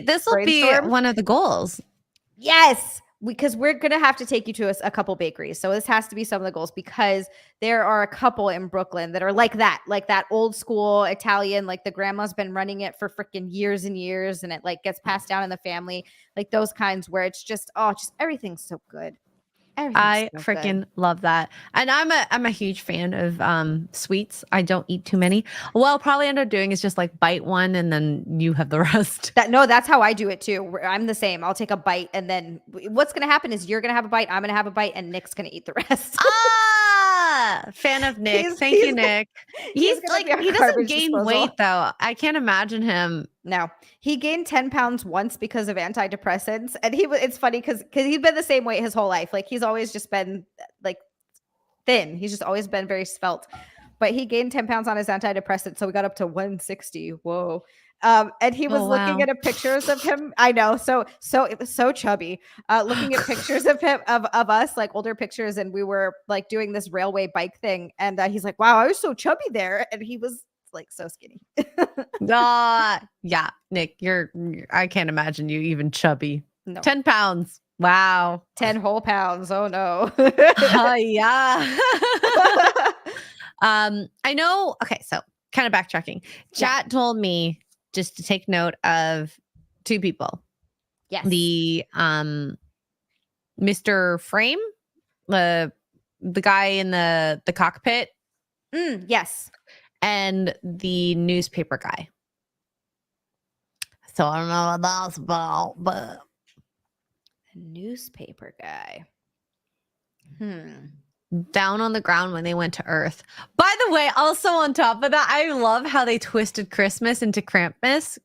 [SPEAKER 1] one of the goals.
[SPEAKER 2] Yes, because we're gonna have to take you to a couple bakeries. So this has to be some of the goals because there are a couple in Brooklyn that are like that old school Italian. Like the grandma's been running it for freaking years and years, and it gets passed down in the family. Like those kinds where it's just everything's so good.
[SPEAKER 1] I freaking love that. And I'm a huge fan of sweets. I don't eat too many. What I'll probably end up doing is just bite one and then you have the rest.
[SPEAKER 2] That's how I do it too. I'm the same. I'll take a bite and then what's going to happen is you're going to have a bite, I'm going to have a bite, and Nick's going to eat the rest.
[SPEAKER 1] Fan of Nick. Thank you, Nick. He doesn't gain weight though. I can't imagine him.
[SPEAKER 2] No, he gained 10 pounds once because of antidepressants. And it's funny because he's been the same weight his whole life. He's always just been thin. He's just always been very svelte, but he gained 10 pounds on his antidepressant. So we got up to 160. Whoa. And he was looking at pictures of him. I know. So it was so chubby. Looking at pictures of him, of us, like older pictures. And we were like doing this railway bike thing. And he's like, wow, I was so chubby there. And he was like so skinny.
[SPEAKER 1] Yeah, Nick, I can't imagine you even chubby. No. 10 pounds. Wow.
[SPEAKER 2] 10 whole pounds. Oh no.
[SPEAKER 1] Yeah. I know. Okay. So kind of backtracking. Chat told me just to take note of 2 people.
[SPEAKER 2] Yes.
[SPEAKER 1] The Mr. Frame, the guy in the cockpit.
[SPEAKER 2] Yes.
[SPEAKER 1] And the newspaper guy. So I don't know what that's about, but
[SPEAKER 2] the newspaper guy.
[SPEAKER 1] Down on the ground when they went to Earth. By the way, also on top of that, I love how they twisted Christmas into Krampus.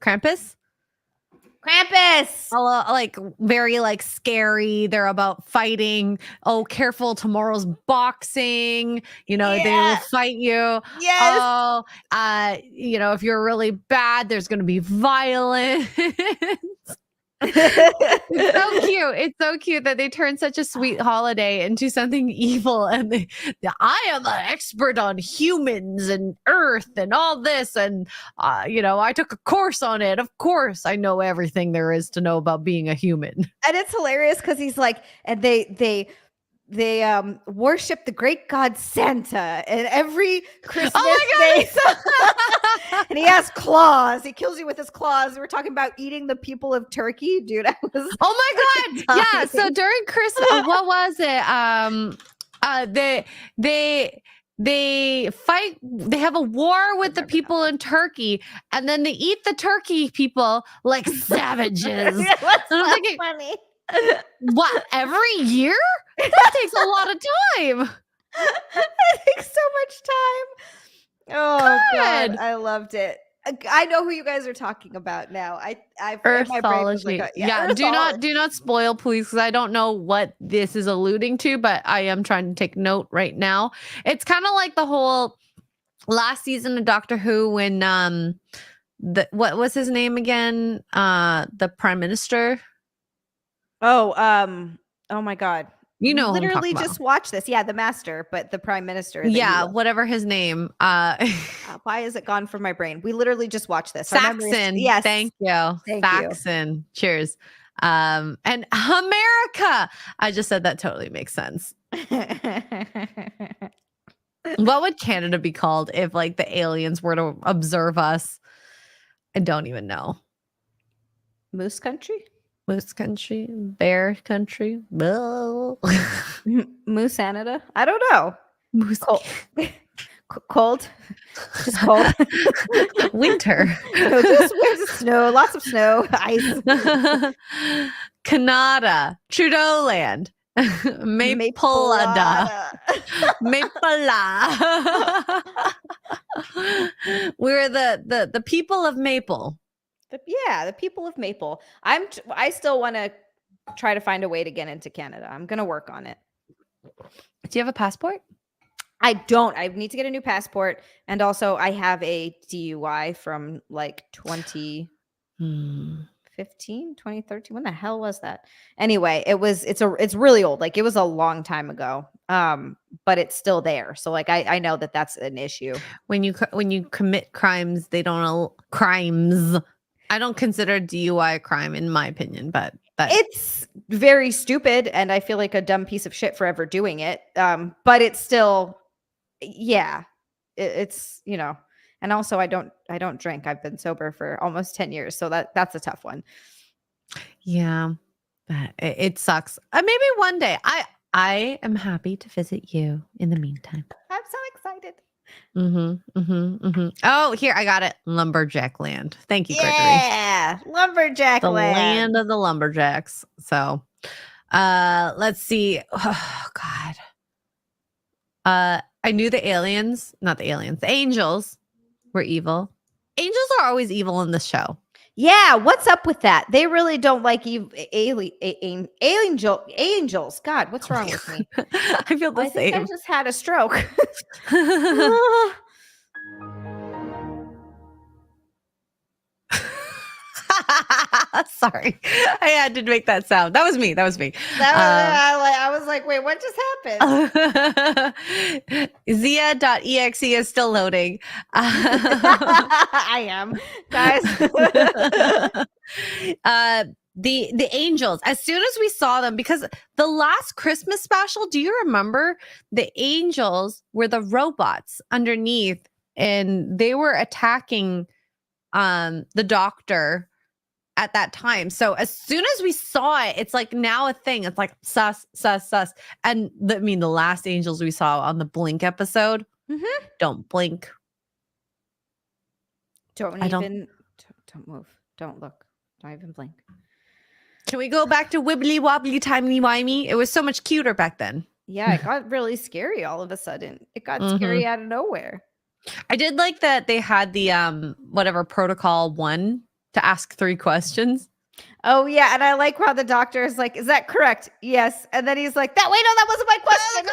[SPEAKER 1] Like very like scary. They're about fighting. Oh, careful, tomorrow's boxing. You know, they will fight you.
[SPEAKER 2] Yes.
[SPEAKER 1] Oh, you know, if you're really bad, there's going to be violence. It's so cute. It's so cute that they turned such a sweet holiday into something evil. And I am an expert on humans and Earth and all this. And, you know, I took a course on it. Of course, I know everything there is to know about being a human.
[SPEAKER 2] And it's hilarious because he's like, and they worship the great god Santa, and every Christmas and he has claws. He kills you with his claws. We're talking about eating the people of Turkey, dude.
[SPEAKER 1] Oh my god. Yeah. So during Christmas, what was it? They fight. They have a war with the people in Turkey, and then they eat the Turkey people like savages.
[SPEAKER 2] That's so funny.
[SPEAKER 1] What, every year? That takes a lot of time.
[SPEAKER 2] It takes so much time. Oh God, I loved it. I know who you guys are talking about now.
[SPEAKER 1] Earthology. Earthology. Do not spoil, please, because I don't know what this is alluding to, but I am trying to take note right now. It's kind of like the whole last season of Doctor Who when what was his name again? The Prime Minister.
[SPEAKER 2] Oh my God.
[SPEAKER 1] You know,
[SPEAKER 2] literally just watch this. Yeah, the Master, but the Prime Minister.
[SPEAKER 1] Yeah, whatever his name.
[SPEAKER 2] Why is it gone from my brain? We literally just watched this.
[SPEAKER 1] Saxon. Yes. Thank you. Saxon. Cheers. And America. I just said that totally makes sense. What would Canada be called if like the aliens were to observe us? I don't even know.
[SPEAKER 2] Moose country?
[SPEAKER 1] Moose country, bear country,
[SPEAKER 2] Moose Canada. I don't know.
[SPEAKER 1] Moose
[SPEAKER 2] cold, just cold.
[SPEAKER 1] Winter.
[SPEAKER 2] No, just snow. Lots of snow, ice.
[SPEAKER 1] Canada, Trudeau land, Mapleada, Maple. We're the people of Maple.
[SPEAKER 2] The people of Maple. I still want to try to find a way to get into Canada. I'm going to work on it.
[SPEAKER 1] Do you have a passport?
[SPEAKER 2] I don't. I need to get a new passport. And also I have a DUI from like 2015, 2013. When the hell was that? Anyway, it's really old. Like it was a long time ago. But it's still there. So like, I know that's an issue.
[SPEAKER 1] When you commit crimes, they don't know crimes. I don't consider DUI a crime in my opinion, but
[SPEAKER 2] it's very stupid. And I feel like a dumb piece of shit for ever doing it. But it's still, it's, you know, and also I don't drink. I've been sober for almost 10 years. So that's a tough one.
[SPEAKER 1] Yeah, it sucks. Maybe one day I am happy to visit you in the meantime.
[SPEAKER 2] I'm so excited.
[SPEAKER 1] Oh, here, I got it. Lumberjack land. Thank you, Gregory.
[SPEAKER 2] Yeah, lumberjack land.
[SPEAKER 1] The land of the lumberjacks. So, let's see. Oh, God. I knew the angels were evil. Angels are always evil in this show.
[SPEAKER 2] Yeah, what's up with that? They really don't like angels. God, what's wrong with me?
[SPEAKER 1] I feel the same.
[SPEAKER 2] I just had a stroke.
[SPEAKER 1] Sorry, I had to make that sound. That was me.
[SPEAKER 2] I was like, wait, what just happened?
[SPEAKER 1] Zia.exe is still loading.
[SPEAKER 2] I am, guys.
[SPEAKER 1] The angels, as soon as we saw them, because the last Christmas special, do you remember the angels were the robots underneath and they were attacking the doctor at that time. So as soon as we saw it, it's like now a thing. It's like sus. And the last angels we saw on the Blink episode, don't blink.
[SPEAKER 2] Don't move. Don't look. Don't even blink.
[SPEAKER 1] Can we go back to wibbly wobbly timey wimey? It was so much cuter back then.
[SPEAKER 2] Yeah, it got really scary all of a sudden. It got scary out of nowhere.
[SPEAKER 1] I did like that they had the whatever protocol 1 to ask 3 questions.
[SPEAKER 2] Oh yeah, and I like how the doctor is like, "Is that correct?" Yes, and then he's like, "That that wasn't my question."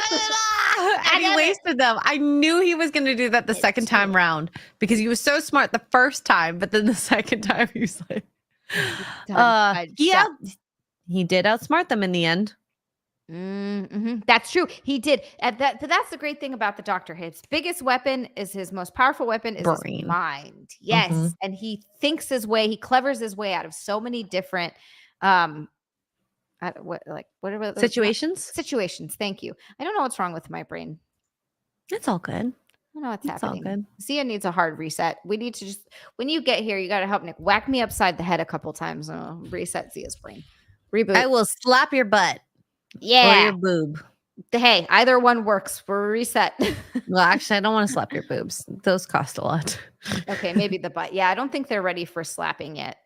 [SPEAKER 1] And he wasted them. I knew he was going to do that the second time round because he was so smart the first time, but then the second time he was like, he did outsmart them in the end.
[SPEAKER 2] That's true. He did. But that's the great thing about the doctor. His biggest weapon is his most powerful weapon is his mind. Yes. And he thinks his way, he clevers his way out of so many different what are those situations. Thank you. I don't know what's wrong with my brain.
[SPEAKER 1] It's all good.
[SPEAKER 2] I don't know what's happening.
[SPEAKER 1] All good.
[SPEAKER 2] Zia needs a hard reset. We need to just, when you get here, you got to help Nick whack me upside the head a couple times and I'll reset Zia's brain. Reboot.
[SPEAKER 1] I will slap your butt.
[SPEAKER 2] Yeah.
[SPEAKER 1] Or your boob.
[SPEAKER 2] Hey, either one works. We're reset.
[SPEAKER 1] Well, actually, I don't want to slap your boobs. Those cost a lot.
[SPEAKER 2] Okay, maybe the butt. Yeah, I don't think they're ready for slapping yet.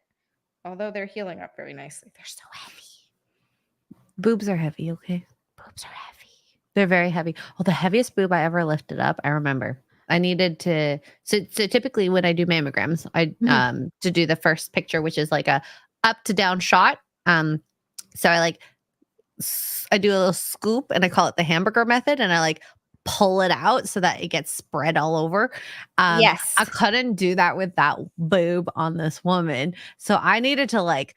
[SPEAKER 2] Although they're healing up very nicely. They're so heavy.
[SPEAKER 1] Boobs are heavy, okay?
[SPEAKER 2] Boobs are heavy.
[SPEAKER 1] They're very heavy. Oh, the heaviest boob I ever lifted up, I remember. I needed to so typically when I do mammograms, I to do the first picture, which is like a up to down shot. So I do a little scoop and I call it the hamburger method and I like pull it out so that it gets spread all over.
[SPEAKER 2] Yes.
[SPEAKER 1] I couldn't do that with that boob on this woman. So I needed to like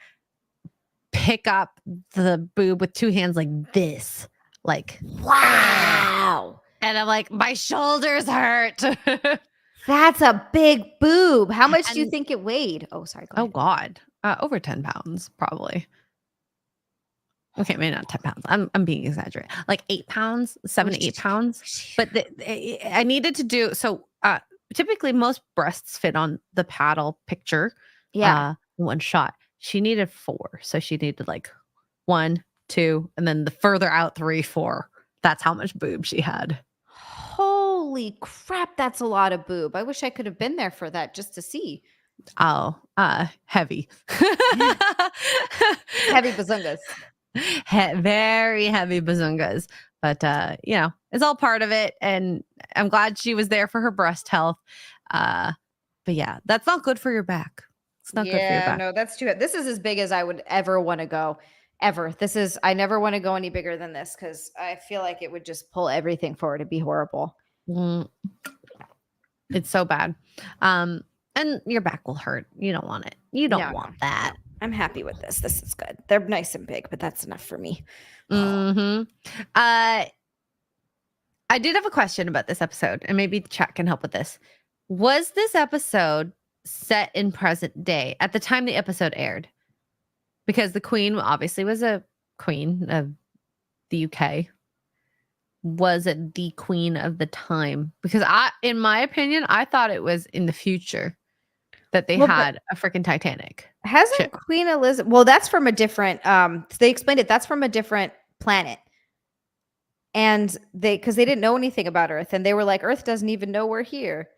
[SPEAKER 1] pick up the boob with 2 hands like this. Like,
[SPEAKER 2] wow.
[SPEAKER 1] And I'm like, my shoulders hurt.
[SPEAKER 2] That's a big boob. How much do you think it weighed? Oh, sorry.
[SPEAKER 1] Oh God. Over 10 pounds, probably. Okay, maybe not 10 pounds. I'm being exaggerated. Like 8 pounds, 7 to 8 pounds. But I needed to do so. Typically, most breasts fit on the paddle picture.
[SPEAKER 2] Yeah,
[SPEAKER 1] one shot. She needed 4, so she needed like 1, 2, and then the further out 3, 4. That's how much boob she had.
[SPEAKER 2] Holy crap, that's a lot of boob. I wish I could have been there for that just to see.
[SPEAKER 1] Oh, heavy.
[SPEAKER 2] Heavy bazungas.
[SPEAKER 1] Very heavy bazungas, but it's all part of it, and I'm glad she was there for her breast health. But yeah, that's not good for your back. It's not good for your back.
[SPEAKER 2] No, that's true. This is as big as I would ever want to go. Ever. I never want to go any bigger than this because I feel like it would just pull everything forward. It'd be horrible.
[SPEAKER 1] It's so bad. And your back will hurt. You don't want it. You don't want that.
[SPEAKER 2] I'm happy with this. This is good. They're nice and big, but that's enough for me.
[SPEAKER 1] I did have a question about this episode, and maybe chat can help with this. Was this episode set in present day at the time the episode aired? Because the Queen obviously was a queen of the UK. Was it the Queen of the time? Because in my opinion, I thought it was in the future that they had a freaking Titanic.
[SPEAKER 2] Hasn't ship. Queen Elizabeth? Well, that's from a different. They explained it. That's from a different planet, and because they didn't know anything about Earth, and they were like, Earth doesn't even know we're here.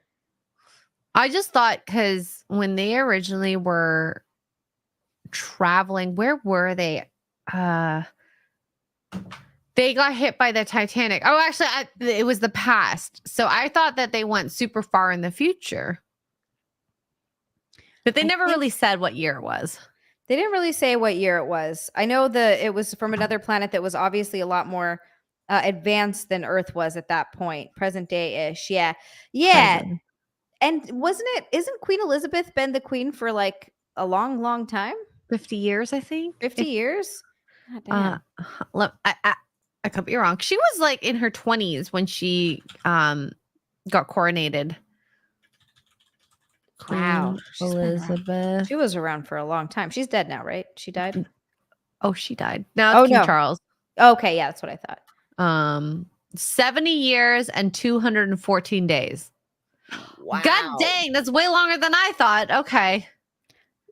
[SPEAKER 1] I just thought because when they originally were traveling, where were they? They got hit by the Titanic. Oh, actually, it was the past. So I thought that they went super far in the future. But they never really said what year it was.
[SPEAKER 2] They didn't really say what year it was. I know it was from another planet that was obviously a lot more advanced than Earth was at that point. Present day-ish. Yeah. And isn't Queen Elizabeth been the queen for like a long, long time?
[SPEAKER 1] 50 years, I think.
[SPEAKER 2] 50 years? God damn.
[SPEAKER 1] Look, I could be wrong. She was like in her 20s when she got coronated.
[SPEAKER 2] Wow.
[SPEAKER 1] Queen Elizabeth.
[SPEAKER 2] She was around for a long time. She's dead now, right? She died?
[SPEAKER 1] Oh, she died. Now it's King Charles.
[SPEAKER 2] Okay, yeah, that's what I thought.
[SPEAKER 1] 70 years and 214 days.
[SPEAKER 2] Wow.
[SPEAKER 1] God dang, that's way longer than I thought. Okay.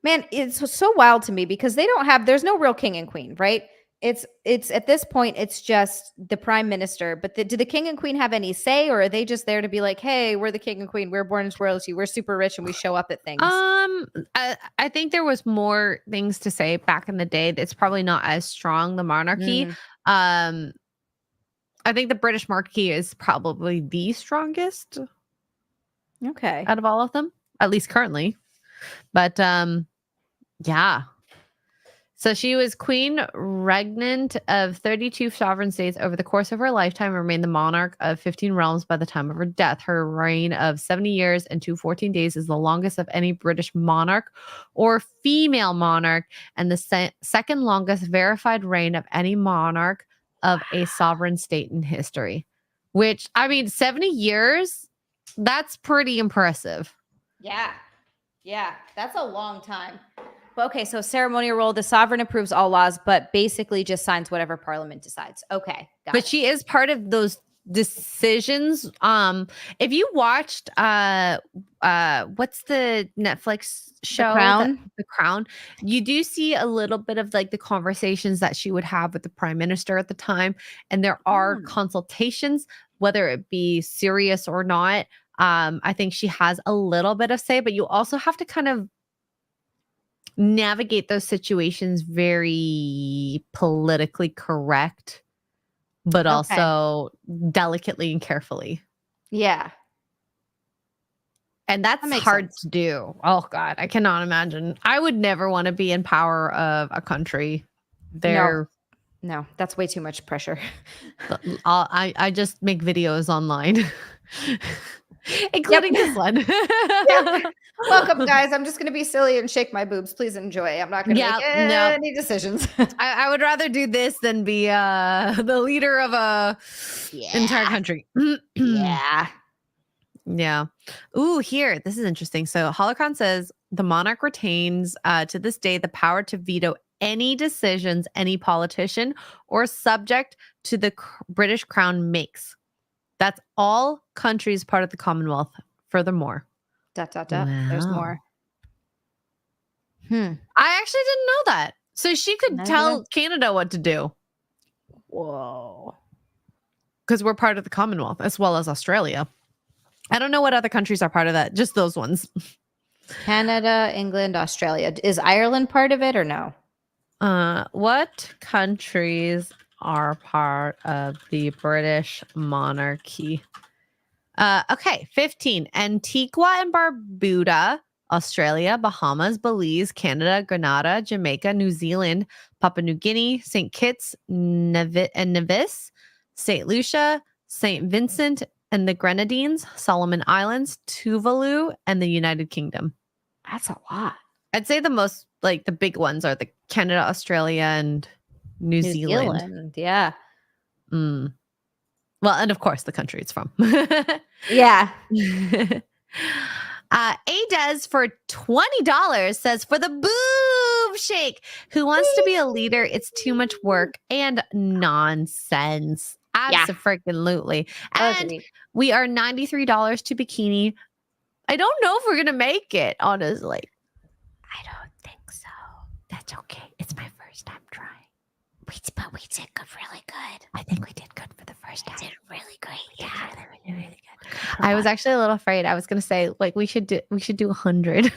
[SPEAKER 2] Man, it's so wild to me because there's no real king and queen, right? It's at this point, it's just the prime minister. But do the king and queen have any say, or are they just there to be like, hey, we're the king and queen, we're born as royalty, we're super rich, and we show up at things?
[SPEAKER 1] I think there was more things to say back in the day. It's probably not as strong, the monarchy. I think the British monarchy is probably the strongest.
[SPEAKER 2] Okay.
[SPEAKER 1] Out of all of them, at least currently. But yeah. So she was queen regnant of 32 sovereign states over the course of her lifetime and remained the monarch of 15 realms by the time of her death. Her reign of 70 years and 214 days is the longest of any British monarch or female monarch, and the second longest verified reign of any monarch of a sovereign state in history. Which, I mean, 70 years, that's pretty impressive.
[SPEAKER 2] Yeah. Yeah, that's a long time. Okay, so ceremonial role, the sovereign approves all laws, but basically just signs whatever parliament decides. Okay.
[SPEAKER 1] But she is part of those decisions. If you watched what's the Netflix show? The Crown. You do see a little bit of like the conversations that she would have with the prime minister at the time. And there are consultations, whether it be serious or not. I think she has a little bit of say, but you also have to kind of navigate those situations very politically correct, but also delicately and carefully.
[SPEAKER 2] Yeah.
[SPEAKER 1] And that's hard to do. Oh God, I cannot imagine. I would never want to be in power of a country.
[SPEAKER 2] No, that's way too much pressure.
[SPEAKER 1] I just make videos online. Including this one.
[SPEAKER 2] Welcome, guys. I'm just going to be silly and shake my boobs. Please enjoy. I'm not going to make any decisions.
[SPEAKER 1] I would rather do this than be the leader of a entire country.
[SPEAKER 2] Yeah.
[SPEAKER 1] Ooh, here. This is interesting. So Holocron says the monarch retains to this day the power to veto any decisions any politician or subject to the British Crown makes. That's all countries part of the Commonwealth. Furthermore. ...
[SPEAKER 2] Wow. There's more.
[SPEAKER 1] I actually didn't know that. So she could tell Canada what to do.
[SPEAKER 2] Whoa.
[SPEAKER 1] Because we're part of the Commonwealth as well as Australia. I don't know what other countries are part of that. Just those ones.
[SPEAKER 2] Canada, England, Australia. Is Ireland part of it or no?
[SPEAKER 1] What countries are part of the British monarchy? Okay, 15. Antigua and Barbuda, Australia, Bahamas, Belize, Canada, Grenada, Jamaica, New Zealand, Papua New Guinea, St. Kitts and Nevis, St. Lucia, St. Vincent and the Grenadines, Solomon Islands, Tuvalu, and the United Kingdom.
[SPEAKER 2] That's a lot.
[SPEAKER 1] I'd say the most, like, the big ones are the Canada, Australia, and New Zealand.
[SPEAKER 2] Yeah.
[SPEAKER 1] Well, and of course, the country it's from.
[SPEAKER 2] Yeah.
[SPEAKER 1] Adez for $20 says, for the boob shake. Who wants to be a leader? It's too much work and nonsense. Absolutely. And we are $93 to Bikini. I don't know if we're going to make it, honestly.
[SPEAKER 2] I don't think so.
[SPEAKER 1] That's okay. It's my first time trying.
[SPEAKER 2] But we did really good.
[SPEAKER 1] I think we did good for the first time.
[SPEAKER 2] We did really great.
[SPEAKER 1] Yeah, really good. I was actually a little afraid. I was gonna say, like, we should do 100. Because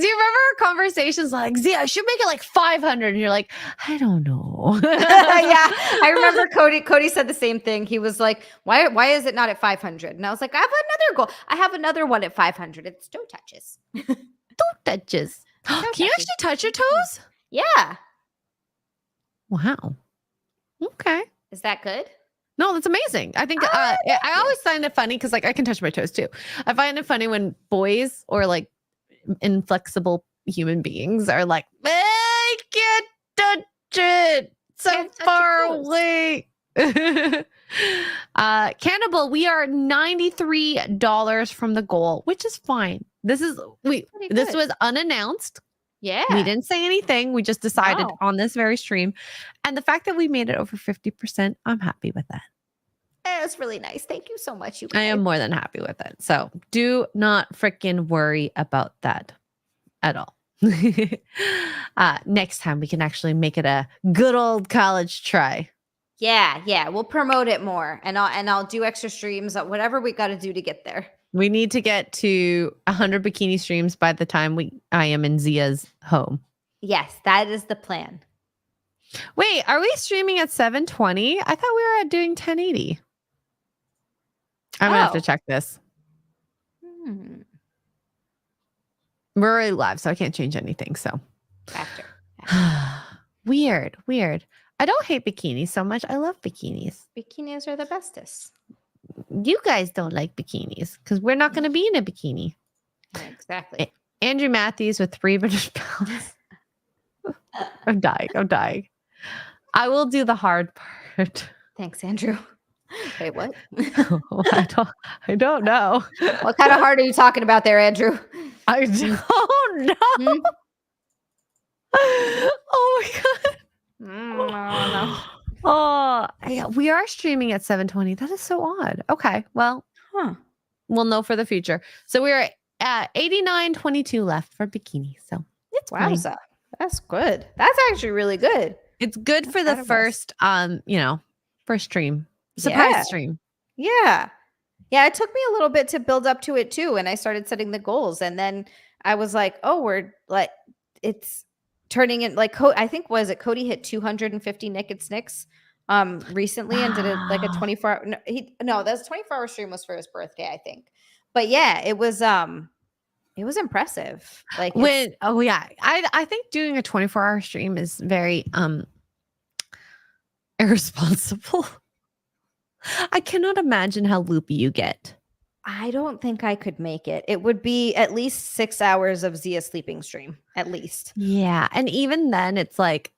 [SPEAKER 1] you remember our conversations like, Z, I should make it like 500, and you're like, I don't know.
[SPEAKER 2] Yeah, I remember Cody said the same thing. He was like, why is it not at 500? And I was like, I have another goal. I have another one at 500. It's toe touches.
[SPEAKER 1] Toe touches. Can you actually touch your toes?
[SPEAKER 2] Yeah.
[SPEAKER 1] Wow. Okay.
[SPEAKER 2] Is that good?
[SPEAKER 1] No, that's amazing. I think I always find it funny because, like, I can touch my toes too. I find it funny when boys or like inflexible human beings are like, I can't touch it. So far away. Cannibal, we are $93 from the goal, which is fine. This was unannounced.
[SPEAKER 2] Yeah.
[SPEAKER 1] We didn't say anything. We just decided on this very stream. And the fact that we made it over 50%, I'm happy with that.
[SPEAKER 2] It's really nice. Thank you so much, you guys.
[SPEAKER 1] I am more than happy with it. So do not freaking worry about that at all. Next time we can actually make it a good old college try.
[SPEAKER 2] Yeah. We'll promote it more, and I'll do extra streams, whatever we got to do to get there.
[SPEAKER 1] We need to get to 100 bikini streams by the time I am in Zia's home.
[SPEAKER 2] Yes, that is the plan.
[SPEAKER 1] Wait, are we streaming at 720? I thought we were doing 1080. I'm gonna have to check this. We're already live, so I can't change anything. So
[SPEAKER 2] after.
[SPEAKER 1] Weird. I don't hate bikinis so much. I love bikinis.
[SPEAKER 2] Bikinis are the bestest.
[SPEAKER 1] You guys don't like bikinis because we're not going to be in a bikini.
[SPEAKER 2] Exactly.
[SPEAKER 1] Andrew Matthews with 3 British pounds. I'm dying. I will do the hard part.
[SPEAKER 2] Thanks, Andrew. Wait, what?
[SPEAKER 1] I don't know.
[SPEAKER 2] What kind of hard are you talking about there, Andrew?
[SPEAKER 1] I don't know. Oh my god.
[SPEAKER 2] No.
[SPEAKER 1] Oh, yeah, we are streaming at 720. That is so odd. Okay, well, we'll know for the future. So we're at 89.22 left for bikini. So it's fine.
[SPEAKER 2] That's good. That's actually really good.
[SPEAKER 1] It's good for the first, first stream. Surprise stream.
[SPEAKER 2] Yeah. It took me a little bit to build up to it too, and I started setting the goals, and then I was like, oh, we're like, it's turning in like I think Cody hit 250 naked snicks recently and did it like a 24-hour. No, that 24-hour stream was for his birthday, I think. But yeah, it was impressive. Like
[SPEAKER 1] I think doing a 24-hour stream is very irresponsible. I cannot imagine how loopy you get.
[SPEAKER 2] I don't think I could make it. It would be at least 6 hours of Zia sleeping stream, at least.
[SPEAKER 1] Yeah. And even then, it's like,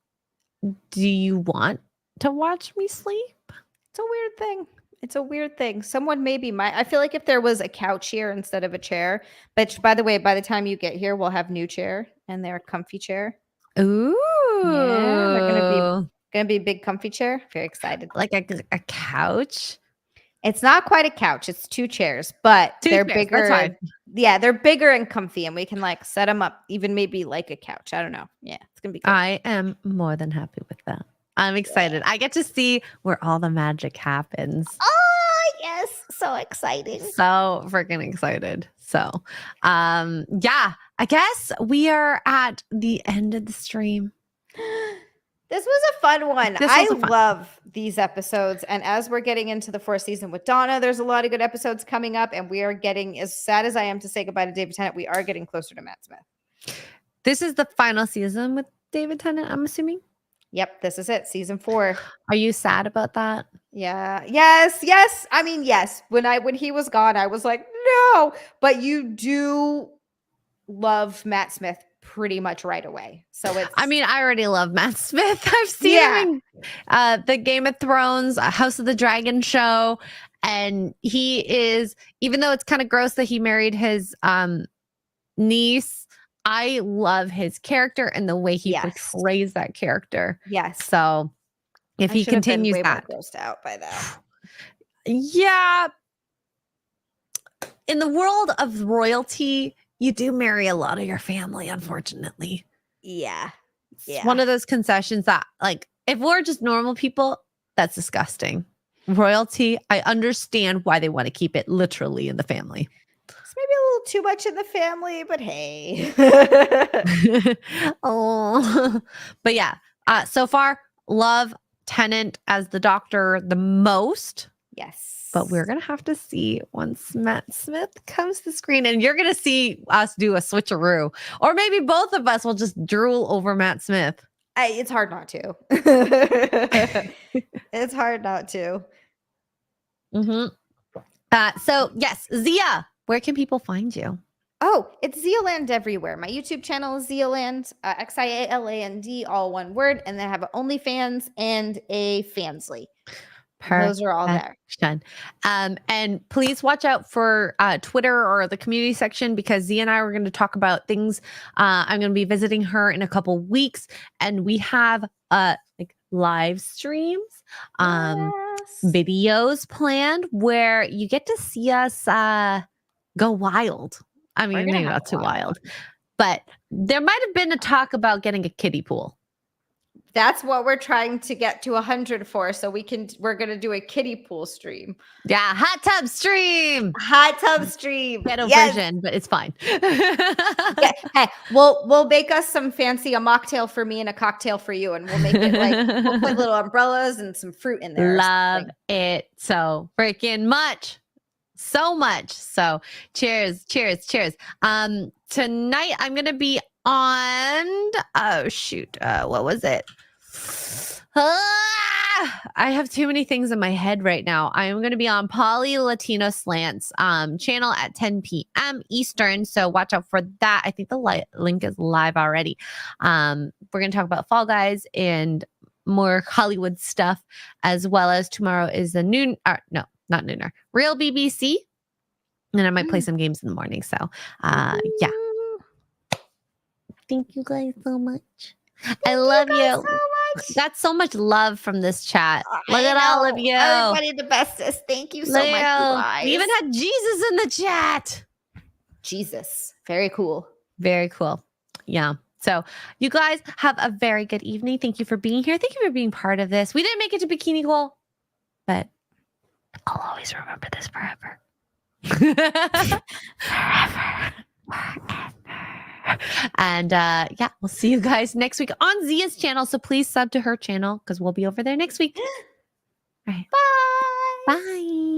[SPEAKER 1] do you want to watch me sleep?
[SPEAKER 2] It's a weird thing. Someone maybe I feel like if there was a couch here instead of a chair, but by the way, by the time you get here, we'll have new chair and they're a comfy chair.
[SPEAKER 1] Ooh.
[SPEAKER 2] Yeah, they're gonna be a big comfy chair. Very excited.
[SPEAKER 1] Like a couch?
[SPEAKER 2] It's not quite a couch. It's 2 chairs, but they're bigger.
[SPEAKER 1] That's fine.
[SPEAKER 2] Yeah, they're bigger and comfy, and we can like set them up even maybe like a couch. I don't know. Yeah, it's going to be good.
[SPEAKER 1] I am more than happy with that. I'm excited. I get to see where all the magic happens.
[SPEAKER 2] Oh, yes. So exciting.
[SPEAKER 1] So freaking excited. So, yeah, I guess we are at the end of the stream.
[SPEAKER 2] This was a fun one. I love these episodes. And as we're getting into the 4th season with Donna, there's a lot of good episodes coming up. And we are getting, as sad as I am to say goodbye to David Tennant, we are getting closer to Matt Smith.
[SPEAKER 1] This is the final season with David Tennant, I'm assuming?
[SPEAKER 2] Yep, this is it. Season 4.
[SPEAKER 1] Are you sad about that?
[SPEAKER 2] Yeah. Yes. I mean, yes. When he was gone, I was like, no. But you do love Matt Smith pretty much right away. So it's,
[SPEAKER 1] I mean, I already love Matt Smith. I've seen him in the Game of Thrones, House of the Dragon show. And he is, even though it's kind of gross that he married his niece, I love his character and the way he portrays that character.
[SPEAKER 2] Yes.
[SPEAKER 1] So if he continues that.
[SPEAKER 2] Grossed out by that.
[SPEAKER 1] Yeah. In the world of royalty, you do marry a lot of your family, unfortunately.
[SPEAKER 2] Yeah.
[SPEAKER 1] It's one of those concessions that, like, if we're just normal people, that's disgusting. Royalty, I understand why they want to keep it literally in the family.
[SPEAKER 2] It's maybe a little too much in the family, but hey.
[SPEAKER 1] Oh, but yeah. So far, love Tennant as the Doctor the most.
[SPEAKER 2] Yes.
[SPEAKER 1] But we're going to have to see once Matt Smith comes to the screen, and you're going to see us do a switcheroo, or maybe both of us will just drool over Matt Smith.
[SPEAKER 2] It's hard not to. It's hard not to.
[SPEAKER 1] Mm-hmm. So yes, Zia, where can people find you?
[SPEAKER 2] Oh, it's Zealand everywhere. My YouTube channel is Zealand, Xialand, all one word. And then I have an OnlyFans and a Fansly. Those are all there.
[SPEAKER 1] And please watch out for Twitter or the community section, because Z and I were going to talk about things. I'm going to be visiting her in a couple weeks, and we have like live streams, videos planned where you get to see us go wild. I mean, maybe not too wild, but there might have been a talk about getting a kiddie pool.
[SPEAKER 2] That's what we're trying to get to 100 for. So we're going to do a kiddie pool stream.
[SPEAKER 1] Yeah. Hot tub stream.
[SPEAKER 2] Ghetto
[SPEAKER 1] version, but it's fine.
[SPEAKER 2] Yeah. Hey, we'll make us some fancy, a mocktail for me and a cocktail for you. And we'll make it like, we'll put little umbrellas and some fruit in there.
[SPEAKER 1] Love it so freaking much. So much. So cheers. Tonight I'm going to be on, what was it? I have too many things in my head right now. I am going to be on Poly Latino Slants channel at 10 p.m. Eastern. So watch out for that. I think the link is live already. We're going to talk about Fall Guys and more Hollywood stuff, as well as tomorrow is the not nooner, real BBC. And I might play some games in the morning. So yeah. Thank you guys so much. I love you. So much. Got so much love from this chat. Look at all of you.
[SPEAKER 2] Everybody the bestest. Thank you so much, you guys.
[SPEAKER 1] We even had Jesus in the chat.
[SPEAKER 2] Jesus. Very cool.
[SPEAKER 1] Very cool. Yeah. So you guys have a very good evening. Thank you for being here. Thank you for being part of this. We didn't make it to Bikini Goal, but I'll always remember this forever. Forever. And yeah, we'll see you guys next week on Zia's channel. So please sub to her channel, because we'll be over there next week. All right.
[SPEAKER 2] Bye.
[SPEAKER 1] Bye.